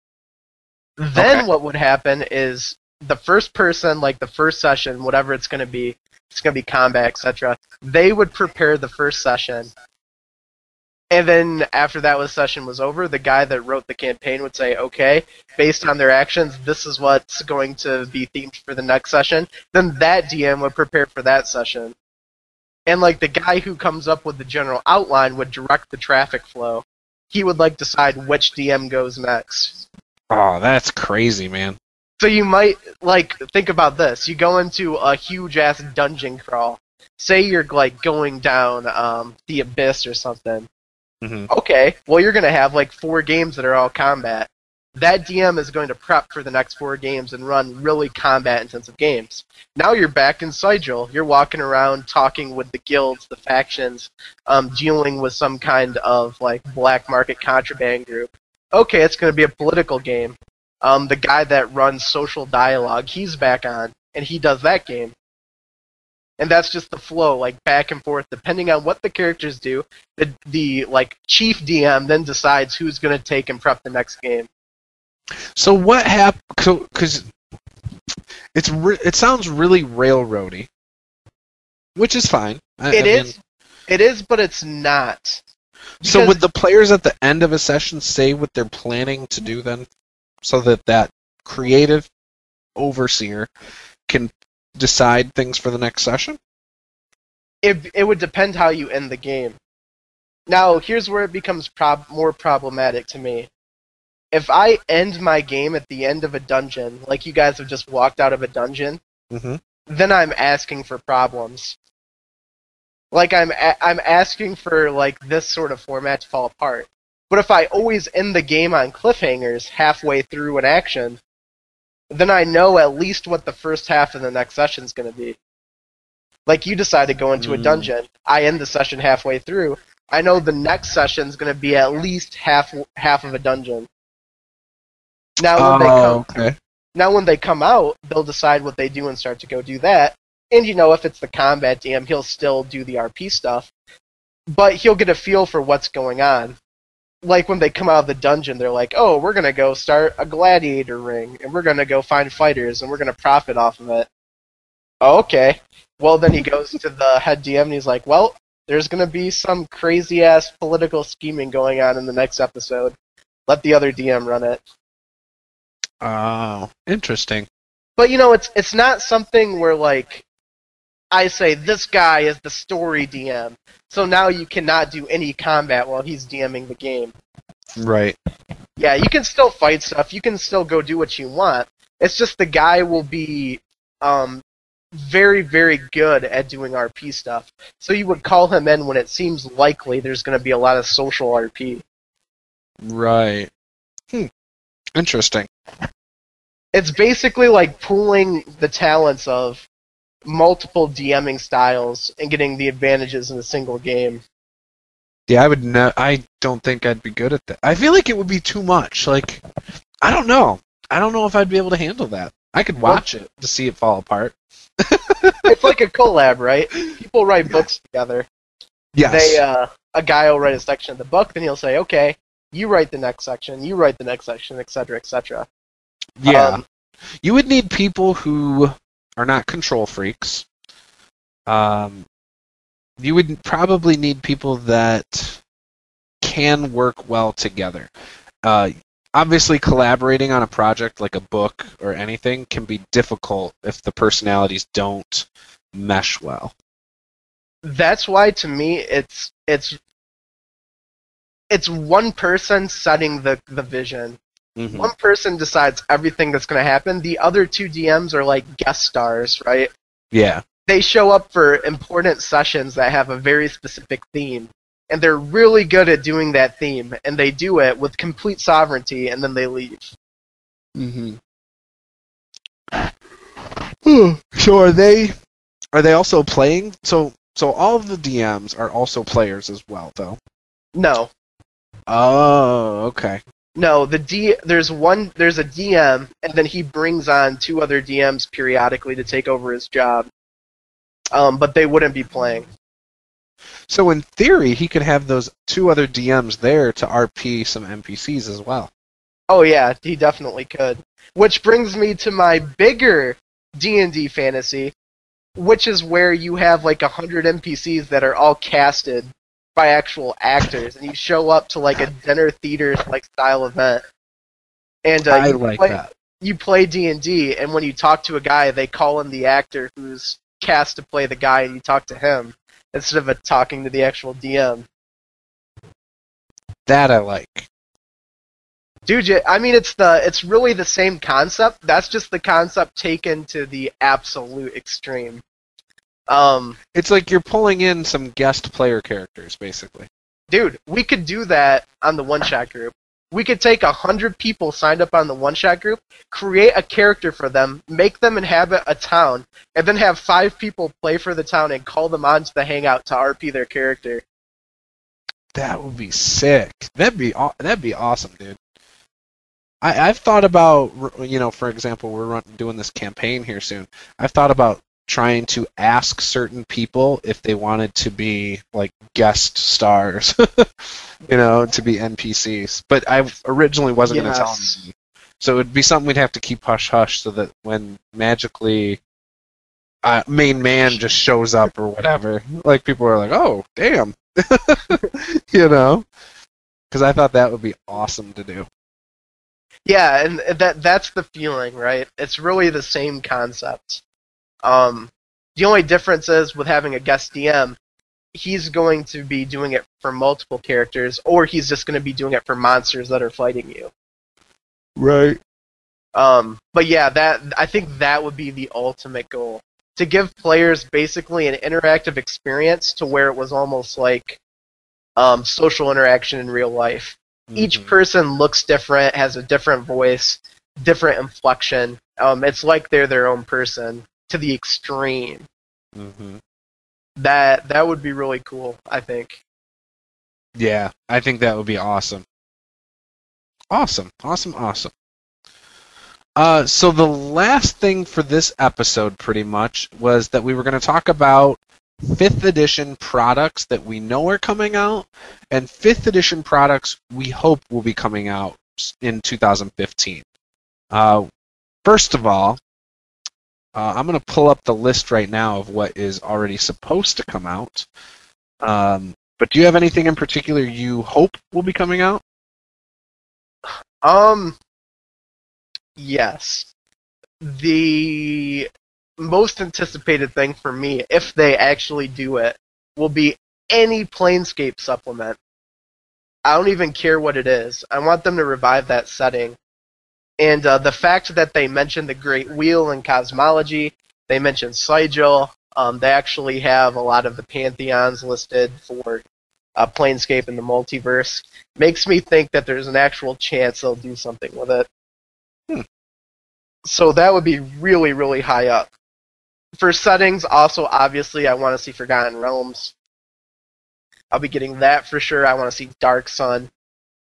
Then what would happen is the first person, like the first session, whatever it's going to be combat, etc. They would prepare the first session, and then after that session was over, the guy that wrote the campaign would say, okay, based on their actions, this is what's going to be themed for the next session. Then that DM would prepare for that session. And like the guy who comes up with the general outline would direct the traffic flow. He would like decide which DM goes next. Oh, that's crazy, man. So you might, like, think about this. You go into a huge-ass dungeon crawl. Say you're, like, going down the abyss or something. Okay, well, you're going to have, like, 4 games that are all combat. That DM is going to prep for the next 4 games and run really combat-intensive games. Now you're back in Sigil. You're walking around talking with the guilds, the factions, dealing with some kind of, like, black market contraband group. Okay, it's going to be a political game. The guy that runs social dialogue, he's back on, and he does that game. And that's just the flow, like, back and forth, depending on what the characters do. The like, chief DM then decides who's going to take and prep the next game. So what happened? Because it sounds really railroady, which is fine. It is, but it's not. So would the players at the end of a session say what they're planning to do then? So that creative overseer can decide things for the next session? It would depend how you end the game. Now, here's where it becomes more problematic to me. If I end my game at the end of a dungeon, like you guys have just walked out of a dungeon, then I'm asking for problems. Like, I'm asking for, like, this sort of format to fall apart. But if I always end the game on cliffhangers halfway through an action, then I know at least what the first half of the next session is going to be. Like, you decide to go into a dungeon, I end the session halfway through, I know the next session is going to be at least half of a dungeon. Now, when Now when they come out, they'll decide what they do and start to go do that. And if it's the combat DM, he'll still do the RP stuff, but he'll get a feel for what's going on. Like when they come out of the dungeon, they're like, oh, we're going to go start a gladiator ring, and we're going to go find fighters, and we're going to profit off of it. Oh, okay. Well, then he goes to the head DM, and he's like, well, there's going to be some crazy-ass political scheming going on in the next episode. Let the other DM run it. Oh, interesting. But, it's not something where, like, I say, this guy is the story DM, so now you cannot do any combat while he's DMing the game. Right. Yeah, you can still fight stuff, you can still go do what you want. It's just the guy will be very, very good at doing RP stuff. So you would call him in when it seems likely there's going to be a lot of social RP. Right. Interesting. It's basically like pooling the talents of multiple DMing styles and getting the advantages in a single game. Yeah, I don't think I'd be good at that. I feel like it would be too much. Like, I don't know. I don't know if I'd be able to handle that. I could watch it to see it fall apart. It's like a collab, right? People write books together. Yes. A guy will write a section of the book, then he'll say, okay, you write the next section, you write the next section, etc., etc. Yeah. You would need people who are not control freaks. You would probably need people that can work well together. Obviously, collaborating on a project like a book or anything can be difficult if the personalities don't mesh well. That's why, to me, it's one person setting the vision. Mm-hmm. One person decides everything that's going to happen. The other two DMs are like guest stars, right? Yeah. They show up for important sessions that have a very specific theme, and they're really good at doing that theme, and they do it with complete sovereignty, and then they leave. Mm-hmm. So are they also playing? So all of the DMs are also players as well, though? No. Oh, okay. No, there's a DM, and then he brings on two other DMs periodically to take over his job. But they wouldn't be playing. So in theory, he could have those two other DMs there to RP some NPCs as well. Oh yeah, he definitely could. Which brings me to my bigger D&D fantasy, which is where you have like 100 NPCs that are all casted by actual actors, and you show up to like a dinner theater like style event. And I like that. You play D&D, and when you talk to a guy, they call in the actor who's cast to play the guy, and you talk to him instead of talking to the actual DM. That I like. Dude, I mean, it's really the same concept. That's just the concept taken to the absolute extreme. It's like you're pulling in some guest player characters, basically. Dude, we could do that on the one-shot group. We could take 100 people signed up on the one-shot group, create a character for them, make them inhabit a town, and then have 5 people play for the town and call them onto the hangout to RP their character. That would be sick. That'd be awesome, dude. I've thought about, for example, we're doing this campaign here soon. I've thought about trying to ask certain people if they wanted to be like guest stars, to be NPCs. But I originally wasn't going to tell them. So it would be something we'd have to keep hush-hush so that when magically main man just shows up or whatever, like people are like, oh, damn. Because I thought that would be awesome to do. Yeah, and that's the feeling, right? It's really the same concept. The only difference is with having a guest DM, he's going to be doing it for multiple characters, or he's just going to be doing it for monsters that are fighting you. Right. But yeah, I think that would be the ultimate goal. To give players basically an interactive experience to where it was almost like social interaction in real life. Mm-hmm. Each person looks different, has a different voice, different inflection. It's like they're their own person to the extreme. Mm-hmm. That would be really cool, I think. Yeah, I think that would be awesome. Awesome. So the last thing for this episode, pretty much, was that we were going to talk about 5th edition products that we know are coming out, and 5th edition products we hope will be coming out in 2015. First of all, I'm going to pull up the list right now of what is already supposed to come out. But do you have anything in particular you hope will be coming out? Yes. The most anticipated thing for me, if they actually do it, will be any Planescape supplement. I don't even care what it is. I want them to revive that setting. And the fact that they mentioned the Great Wheel and Cosmology, they mentioned Sigil, they actually have a lot of the Pantheons listed for Planescape in the multiverse, makes me think that there's an actual chance they'll do something with it. So that would be really, really high up. For settings, also, obviously, I want to see Forgotten Realms. I'll be getting that for sure. I want to see Dark Sun.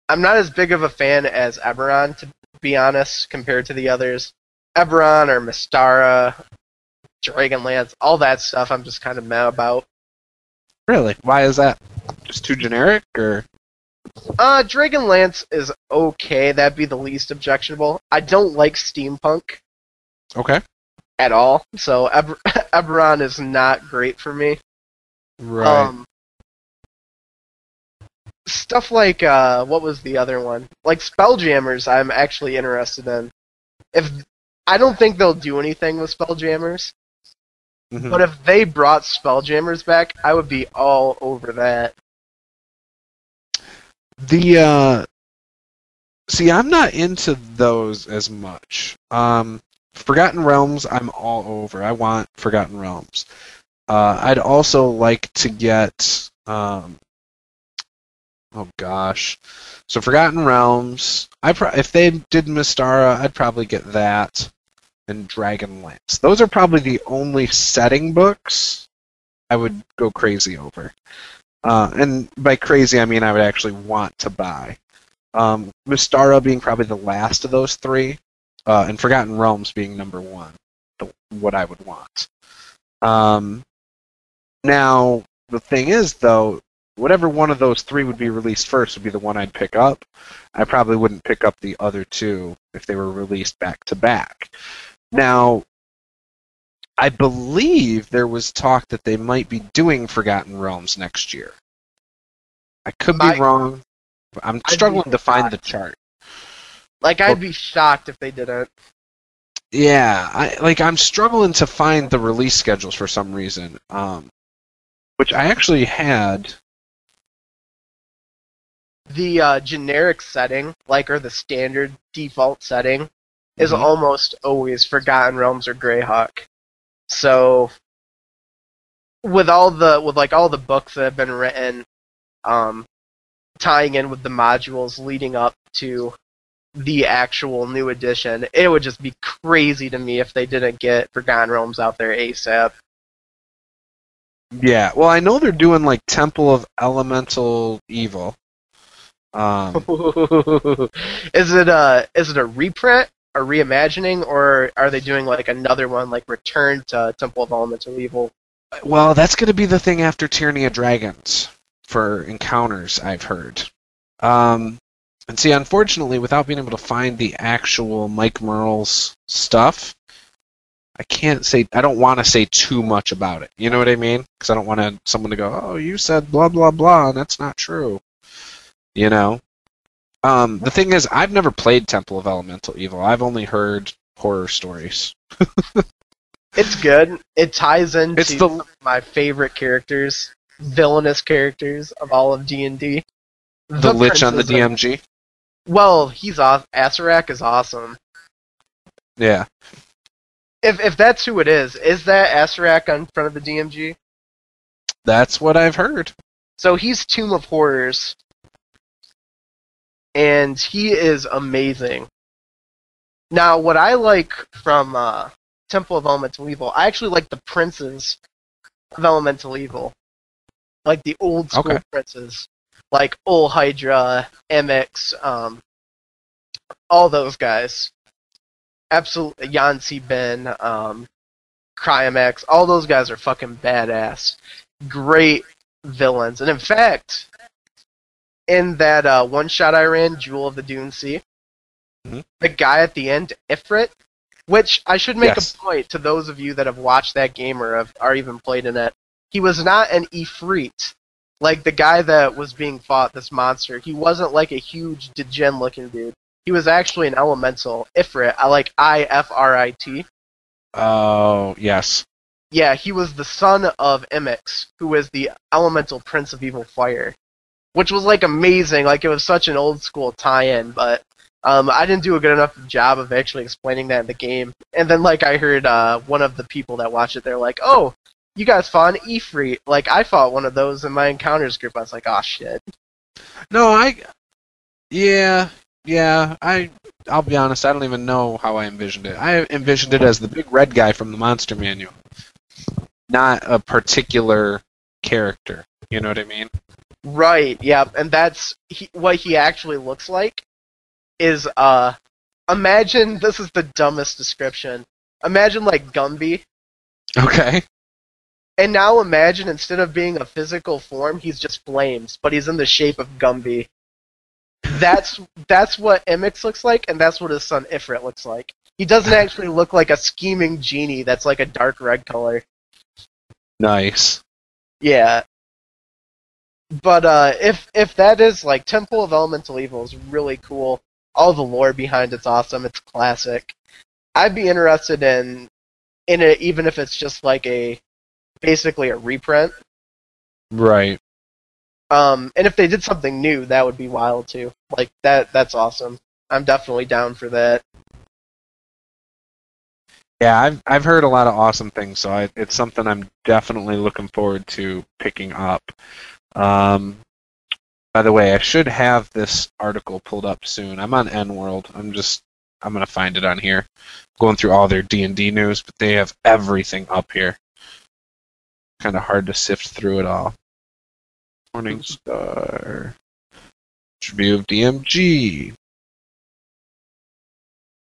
I'm not as big of a fan as Eberron, to be honest, compared to the others. Eberron or Mystara, Dragonlance, all that stuff I'm just kind of mad about. Really? Why is that? Just too generic, or? Dragonlance is okay. That'd be the least objectionable. I don't like steampunk. Okay. At all. So Eberron is not great for me. Right. Stuff like what was the other one? Like Spelljammers, I'm actually interested in. I don't think they'll do anything with Spelljammers, but if they brought Spelljammers back, I would be all over that. See, I'm not into those as much. Forgotten Realms, I'm all over. I want Forgotten Realms. I'd also like to get, oh gosh. So Forgotten Realms, if they did Mystara, I'd probably get that and Dragonlance. Those are probably the only setting books I would go crazy over. And by crazy, I mean I would actually want to buy. Mystara being probably the last of those three, and Forgotten Realms being number one, what I would want. Now, the thing is, though, whatever one of those three would be released first would be the one I'd pick up. I probably wouldn't pick up the other two if they were released back to back. Now, I believe there was talk that they might be doing Forgotten Realms next year. I could be wrong. I'm struggling to find the chart. I'd be shocked if they didn't. Yeah, I'm struggling to find the release schedules for some reason. Which I actually had. The generic setting, or the standard default setting, is almost always Forgotten Realms or Greyhawk. So, with all the books that have been written, tying in with the modules leading up to the actual new edition, it would just be crazy to me if they didn't get Forgotten Realms out there ASAP. Yeah, well, I know they're doing Temple of Elemental Evil. Is it a reprint, a reimagining, or are they doing another one, Return to Temple of Elemental Evil? Well, that's going to be the thing after Tyranny of Dragons for encounters, I've heard. And see, unfortunately, without being able to find the actual Mike Merle's stuff, I don't want to say too much about it. You know what I mean? Because I don't want someone to go, oh, you said blah, blah, blah, and that's not true. You know? The thing is, I've never played Temple of Elemental Evil. I've only heard horror stories. It's good. It ties into some of my favorite characters, villainous characters of all of D&D. The Lich on the DMG? Well, he's awesome. Acerak is awesome. Yeah. If that's who it is that Acerak in front of the DMG? That's what I've heard. So he's Tomb of Horrors. And he is amazing. Now, what I like from Temple of Elemental Evil, I actually like the princes of Elemental Evil. Like the old school princes. Like Ol Hydra, Emix, all those guys. absolutely. Yancy Ben, Cryomax, all those guys are fucking badass. Great villains. And in fact, in that one shot I ran, Jewel of the Dune Sea, the guy at the end, Ifrit, which I should make a point to those of you that have watched that game or are even played in it, he was not an Ifrit. Like the guy that was being fought, this monster, he wasn't like a huge degen looking dude. He was actually an elemental, Ifrit, like Ifrit. Oh, yes. Yeah, he was the son of Imix, who was the elemental prince of evil fire. Which was like amazing, like it was such an old school tie-in, but I didn't do a good enough job of actually explaining that in the game. And then like I heard one of the people that watched it, they're like, "Oh, you guys fought an Ifrit." Like I fought one of those in my encounters group. I was like, "Oh shit." No, I'll be honest, I don't even know how I envisioned it. I envisioned it as the big red guy from the Monster Manual. Not a particular character. You know what I mean? Right, yeah, and that's what he actually looks like is, imagine, this is the dumbest description, imagine like Gumby. Okay. And now imagine instead of being a physical form, he's just flames, but he's in the shape of Gumby. That's what Imix looks like, and that's what his son Ifrit looks like. He doesn't actually look like a scheming genie that's like a dark red color. Nice. Yeah. But if that is like Temple of Elemental Evil is really cool. All the lore behind it's awesome. It's classic. I'd be interested in it even if it's just like basically a reprint. Right. And if they did something new, that would be wild too. Like that's awesome. I'm definitely down for that. Yeah, I've heard a lot of awesome things, so it's something I'm definitely looking forward to picking up. By the way, I should have this article pulled up soon. I'm on N-World. I'm gonna find it on here. Going through all their D&D news, but they have everything up here. Kind of hard to sift through it all. Morningstar. Review of DMG.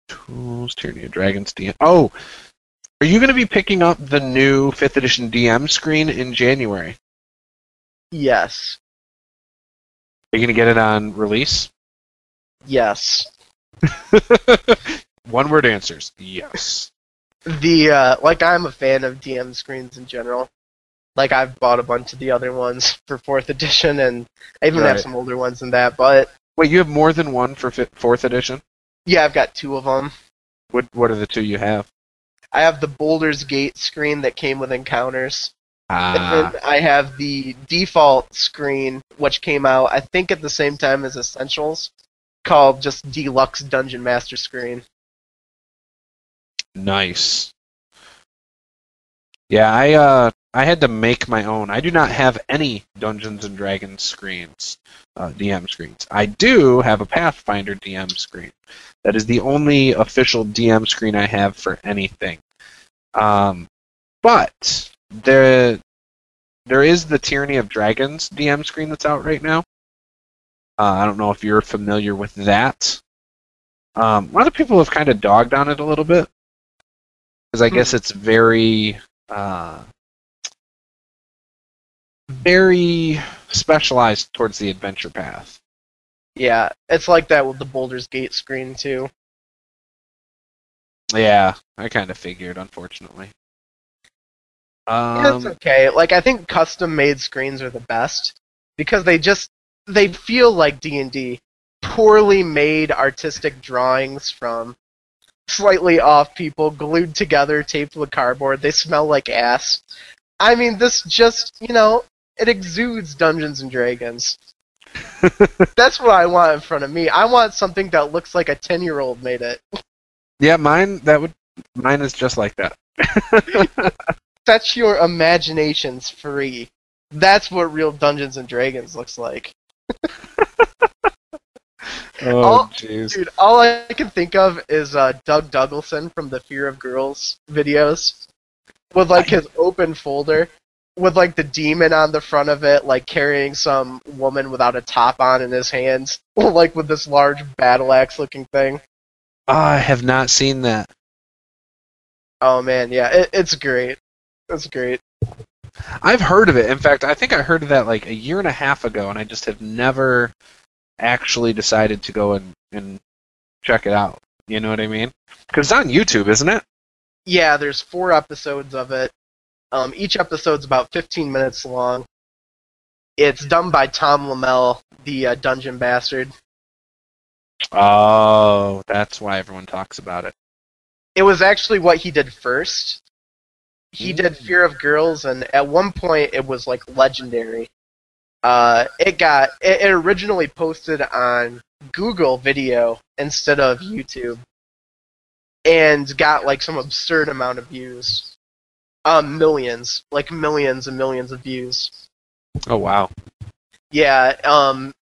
Tools, Tyranny of Dragons, DM. Oh! Are you going to be picking up the new 5th edition DM screen in January? Yes. Are you going to get it on release? Yes. One-word answers. Yes. Like I'm a fan of DM screens in general. Like I've bought a bunch of the other ones for 4th edition, and I even have some older ones than that. But wait, you have more than one for 4th edition? Yeah, I've got 2 of them. What are the 2 you have? I have the Boulder's Gate screen that came with encounters. And then I have the default screen, which came out, I think, at the same time as Essentials, called just Deluxe Dungeon Master screen. Nice. Yeah, I had to make my own. I do not have any Dungeons and Dragons screens, DM screens. I do have a Pathfinder DM screen. That is the only official DM screen I have for anything. But there is the Tyranny of Dragons DM screen that's out right now. I don't know if you're familiar with that. A lot of people have kind of dogged on it a little bit, because I guess it's very specialized towards the adventure path. Yeah, it's like that with the Boulder's Gate screen, too. Yeah, I kind of figured, unfortunately. Yeah, it's okay. Like, I think custom-made screens are the best, because they feel like D&D. Poorly made artistic drawings from slightly off people, glued together, taped with cardboard. They smell like ass. I mean, this just, it exudes Dungeons and Dragons. That's what I want in front of me. I want something that looks like a 10-year-old made it. Yeah, mine is just like that. Set your imaginations free. That's what real Dungeons and Dragons looks like. Oh, jeez. Dude, all I can think of is Doug Douglason from the Fear of Girls videos. With, like, his open folder. With, like, the demon on the front of it, like, carrying some woman without a top on in his hands. Like, with this large battle axe looking thing. Oh, I have not seen that. Oh man, yeah, it's great. It's great. I've heard of it. In fact, I think I heard of that like a year and a half ago, and I just have never actually decided to go and check it out. You know what I mean? Because it's on YouTube, isn't it? Yeah, there's 4 episodes of it. Each episode's about 15 minutes long. It's done by Tom Lamell, the Dungeon Bastard. Oh, that's why everyone talks about it. It was actually what he did first. He did Fear of Girls, and at one point it was like legendary. It originally posted on Google Video instead of YouTube, and got like some absurd amount of views. Millions and millions of views. Oh wow. Yeah,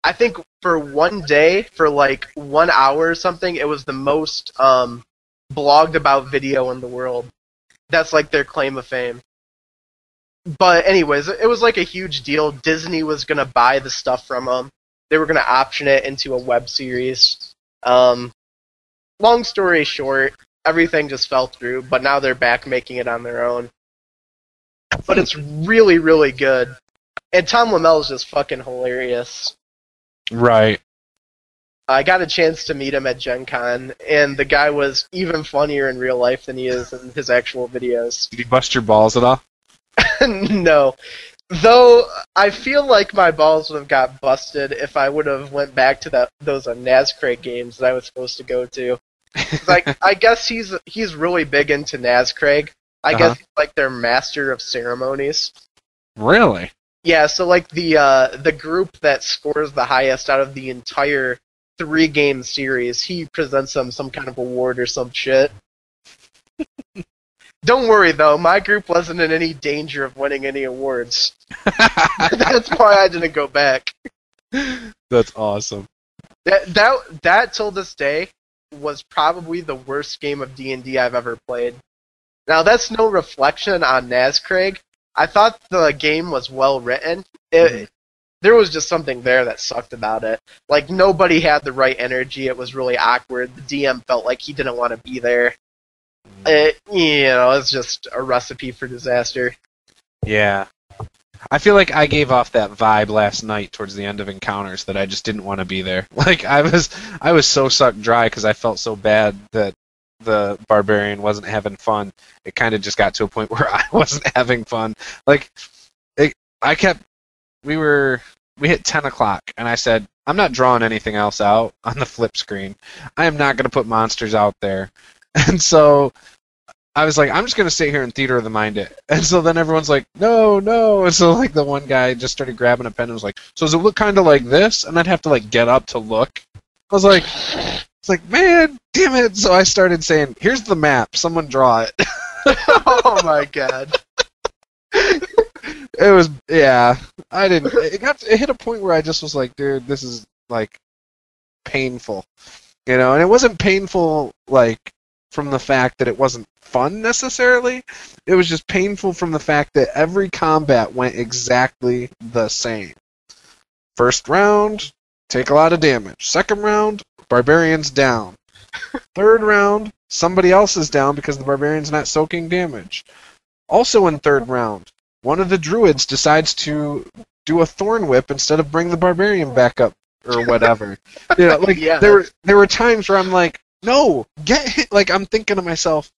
I think for one day, for like 1 hour or something, it was the most blogged about video in the world. That's like their claim of fame. But anyways, it was like a huge deal. Disney was gonna buy the stuff from them. They were gonna option it into a web series. Long story short, everything just fell through, but now they're back making it on their own. But it's really, really good. And Tom Lamell is just fucking hilarious. Right. I got a chance to meet him at Gen Con, and the guy was even funnier in real life than he is in his actual videos. Did he bust your balls at all? No. Though, I feel like my balls would have got busted if I would have went back to those NASCRAG games that I was supposed to go to. Like, I guess he's really big into NASCRAG. I guess he's like their master of ceremonies. Really? Yeah, so like the group that scores the highest out of the entire 3-game series, he presents them some kind of award or some shit. Don't worry though, my group wasn't in any danger of winning any awards. That's why I didn't go back. That's awesome. That till this day was probably the worst game of D&D I've ever played. Now that's no reflection on NASCRAG. I thought the game was well written. There was just something there that sucked about it. Like, nobody had the right energy. It was really awkward. The DM felt like he didn't want to be there. It's just a recipe for disaster. Yeah. I feel like I gave off that vibe last night towards the end of Encounters that I just didn't want to be there. Like, I was so sucked dry because I felt so bad that the barbarian wasn't having fun. It kind of just got to a point where I wasn't having fun. Like, we hit 10 o'clock, and I said, I'm not drawing anything else out on the flip screen. I am not going to put monsters out there. And so I was like, I'm just going to sit here and Theater of the Mind it. And so then everyone's like, no. And so like the one guy just started grabbing a pen and was like, so does it look kind of like this? And I'd have to like get up to look. I was like, man, damn it. So I started saying, here's the map. Someone draw it. Oh my god. It was, yeah. It hit a point where I just was like, dude, this is like painful. You know, and it wasn't painful like from the fact that it wasn't fun necessarily. It was just painful from the fact that every combat went exactly the same. First round, take a lot of damage. Second round, barbarian's down. Third round, somebody else is down because the barbarian's not soaking damage. Also in third round, one of the druids decides to do a thorn whip instead of bring the barbarian back up or whatever. You know, like Yeah, there were times where I'm like, no, get hit. Like I'm thinking to myself,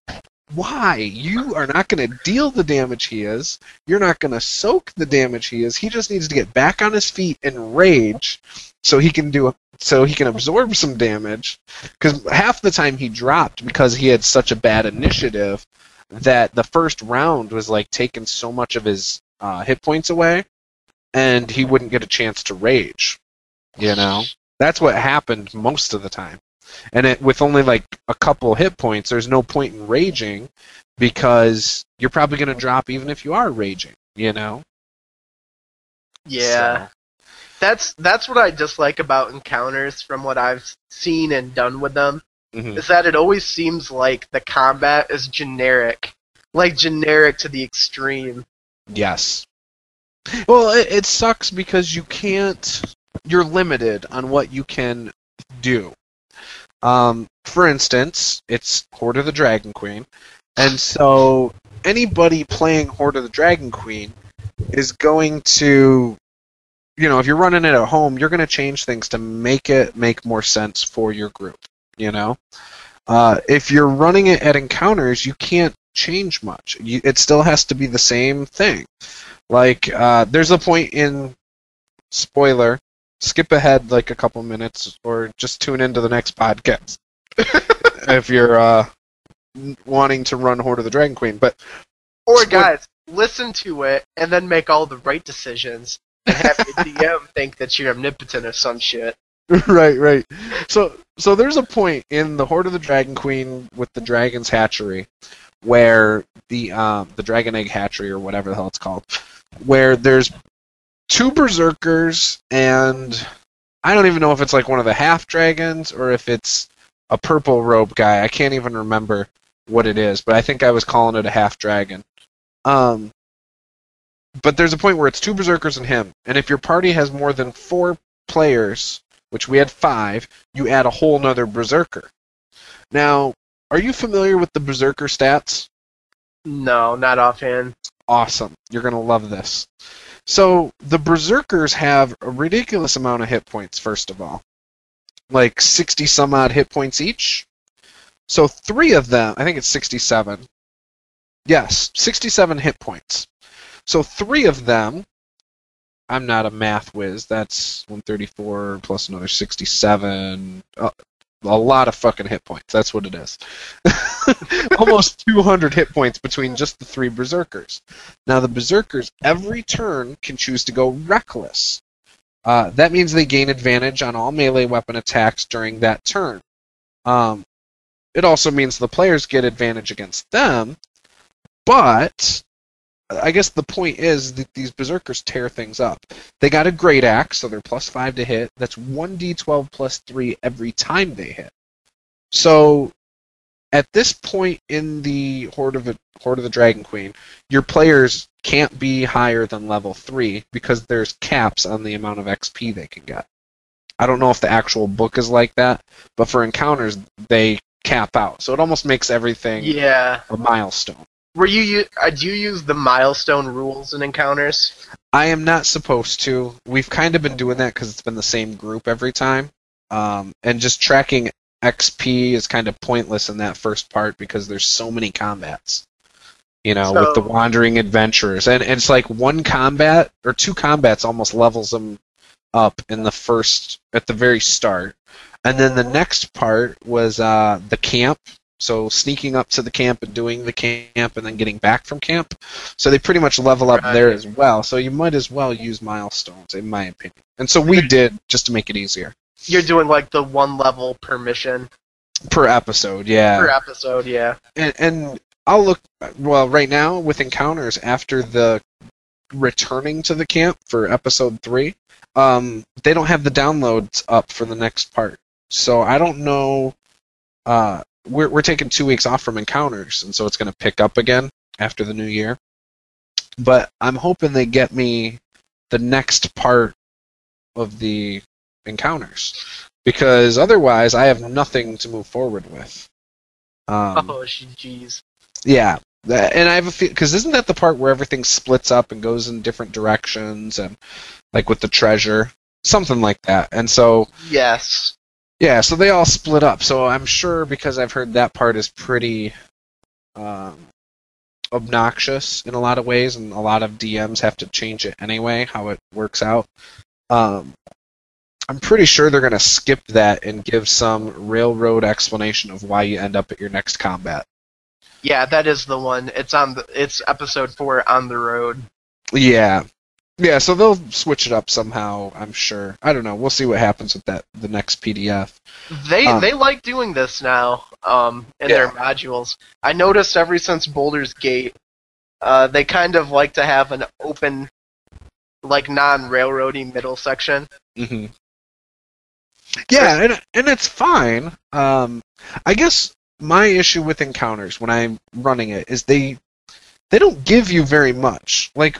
why? You are not going to deal the damage he is. You're not going to soak the damage he is. He just needs to get back on his feet and rage so he can absorb some damage. Because half the time he dropped because he had such a bad initiative that the first round was like taking so much of his hit points away, and he wouldn't get a chance to rage. You know, that's what happened most of the time. And with only like a couple hit points, there's no point in raging because you're probably going to drop even if you are raging. You know. Yeah. So. That's what I dislike about Encounters from what I've seen and done with them. Mm-hmm. Is that it always seems like the combat is generic. Like, generic to the extreme. Yes. Well, it sucks because you're limited on what you can do. For instance, it's Horde of the Dragon Queen, And so anybody playing Horde of the Dragon Queen is going to, if you're running it at home, you're going to change things to make it make more sense for your group, If you're running it at encounters, you can't change much. It still has to be the same thing. Like, there's a point in, spoiler, skip ahead like a couple minutes or just tune into the next podcast if you're wanting to run Horde of the Dragon Queen. Or guys, listen to it and then make all the right decisions and have your DM think that you're omnipotent or some shit. Right. So there's a point in the Horde of the Dragon Queen with the Dragon's Hatchery where the Dragon Egg Hatchery or whatever the hell it's called, where there's 2 Berserkers and I don't even know if it's like one of the half dragons or if it's a purple robe guy. I can't even remember what it is, but I think I was calling it a half dragon. But there's a point where it's 2 Berserkers and him, and if your party has more than 4 players, which we had 5, you add a whole nother Berserker. Now, are you familiar with the Berserker stats? No, not offhand. Awesome. You're going to love this. So, the Berserkers have a ridiculous amount of hit points, first of all. Like 60 some odd hit points each. So 3 of them, I think it's 67. Yes, 67 hit points. So 3 of them, I'm not a math whiz, that's 134 plus another 67. A lot of fucking hit points, that's what it is. Almost 200 hit points between just the 3 Berserkers. Now the Berserkers, every turn, can choose to go Reckless. That means they gain advantage on all melee weapon attacks during that turn. It also means the players get advantage against them, but I guess the point is that these Berserkers tear things up. They got a Great Axe, so they're +5 to hit. That's 1d12 plus 3 every time they hit. So at this point in the Horde of the Dragon Queen, your players can't be higher than level 3 because there's caps on the amount of XP they can get. I don't know if the actual book is like that, but for encounters, they cap out. So it almost makes everything a milestone. Do you use the milestone rules in encounters? I am not supposed to. We've kind of been doing that because it's been the same group every time. And just tracking XP is kind of pointless in that first part because there's so many combats. With the Wandering Adventurers. And it's like 1 combat, or 2 combats almost levels them up at the very start. And then the next part was the camp. So sneaking up to the camp and doing the camp and then getting back from camp. So they pretty much level up there as well. So you might as well use milestones, in my opinion. And so we did, just to make it easier. You're doing like the 1 level per mission? Per episode, yeah. Per episode, yeah. And I'll look, well, right now with encounters, after the returning to the camp for episode 3, they don't have the downloads up for the next part. So I don't know. We're taking 2 weeks off from encounters, and so it's going to pick up again after the new year. But I'm hoping they get me the next part of the encounters, because otherwise I have nothing to move forward with. Jeez. Yeah, and I have a feel, because isn't that the part where everything splits up and goes in different directions, and like with the treasure, something like that. And so yes. Yeah, so they all split up. So I'm sure, because I've heard that part is pretty obnoxious in a lot of ways, and a lot of DMs have to change it anyway, how it works out. I'm pretty sure they're going to skip that and give some railroad explanation of why you end up at your next combat. Yeah, that is the one. It's episode 4, On the Road. Yeah. Yeah, so they'll switch it up somehow, I'm sure. I don't know. We'll see what happens with the next PDF. They like doing this now in their modules. I noticed ever since Baldur's Gate, they kind of like to have an open, like, non-railroady middle section. Mm-hmm. Yeah, and it's fine. I guess my issue with encounters when I'm running it is they don't give you very much. Like,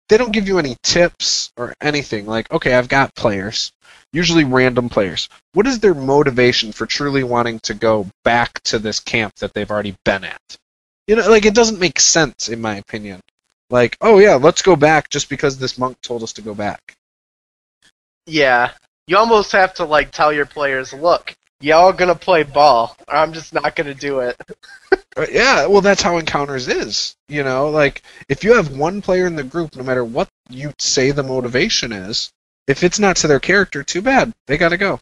they don't give you any tips or anything. Like, okay, I've got players, usually random players. What is their motivation for truly wanting to go back to this camp that they've already been at? You know, like, it doesn't make sense, in my opinion. Like, oh yeah, let's go back just because this monk told us to go back. Yeah. You almost have to, like, tell your players, look, y'all gonna play ball, or I'm just not gonna do it. Yeah, well, that's how Encounters is. You know, like, if you have one player in the group, no matter what you say the motivation is, if it's not to their character, too bad. They gotta go.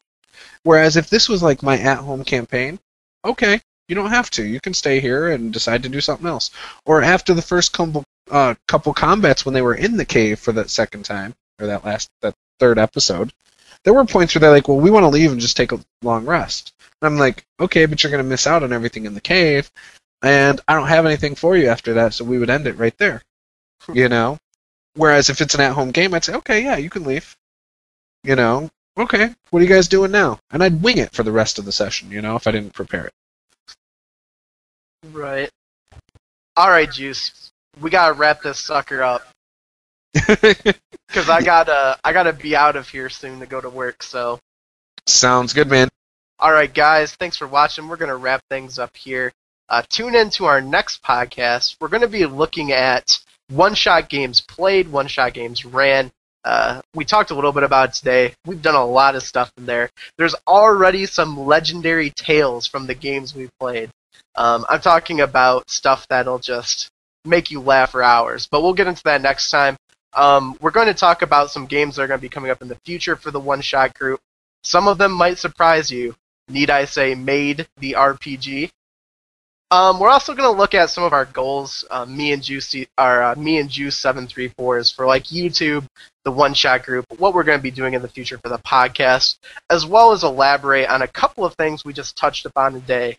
Whereas if this was like my at-home campaign, okay, you don't have to. You can stay here and decide to do something else. Or after the first couple combats when they were in the cave for that second time, or that third episode, there were points where they're like, well, we want to leave and just take a long rest. And I'm like, okay, but you're going to miss out on everything in the cave, and I don't have anything for you after that, so we would end it right there. You know? Whereas if it's an at-home game, I'd say, okay, yeah, you can leave. You know? Okay, what are you guys doing now? And I'd wing it for the rest of the session, you know, if I didn't prepare it. Right. Alright, Juice. We gotta wrap this sucker up. Because I gotta be out of here soon to go to work, so. Sounds good, man. Alright, guys, thanks for watching. We're gonna wrap things up here. Tune in to our next podcast. We're gonna be looking at one-shot games played, one-shot games ran. We talked a little bit about it today. We've done a lot of stuff in there. There's already some legendary tales from the games we played. I'm talking about stuff that'll just make you laugh for hours, but we'll get into that next time. We're going to talk about some games that are going to be coming up in the future for the one-shot group. Some of them might surprise you. Need I say Made the RPG? We're also going to look at some of our goals, me and Juce 734s for like YouTube, the one-shot group, what we're going to be doing in the future for the podcast, as well as elaborate on a couple of things we just touched upon today.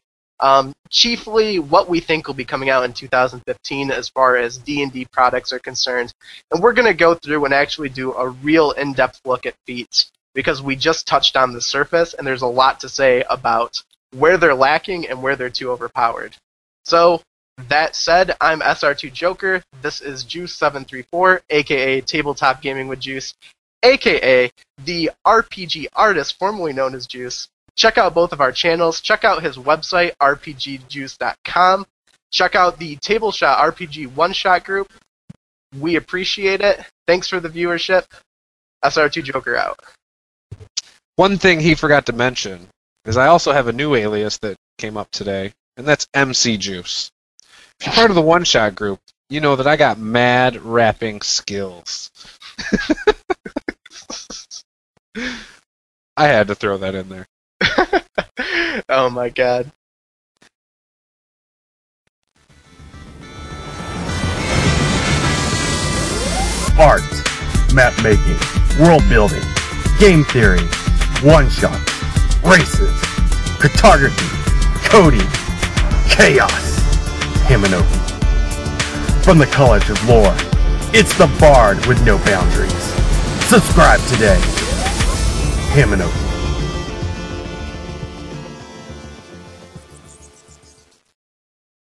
Chiefly what we think will be coming out in 2015 as far as D&D products are concerned. And we're going to go through and actually do a real in-depth look at feats, because we just touched on the surface and there's a lot to say about where they're lacking and where they're too overpowered. So, that said, I'm Sr2joker, this is Juce 734, aka Tabletop Gaming with Juice, aka the RPG artist formerly known as Juice. Check out both of our channels. Check out his website, rpgjuice.com. Check out the Tableshot RPG one-shot group. We appreciate it. Thanks for the viewership. Sr2joker out. One thing he forgot to mention is I also have a new alias that came up today, and that's MC Juice. If you're part of the one-shot group, you know that I got mad rapping skills. I had to throw that in there. Oh my god. Art, map making, world building, game theory, one-shots, races, cartography, coding, chaos, Himanoki. From the College of Lore, it's the Bard with no boundaries. Subscribe today. Himanoki.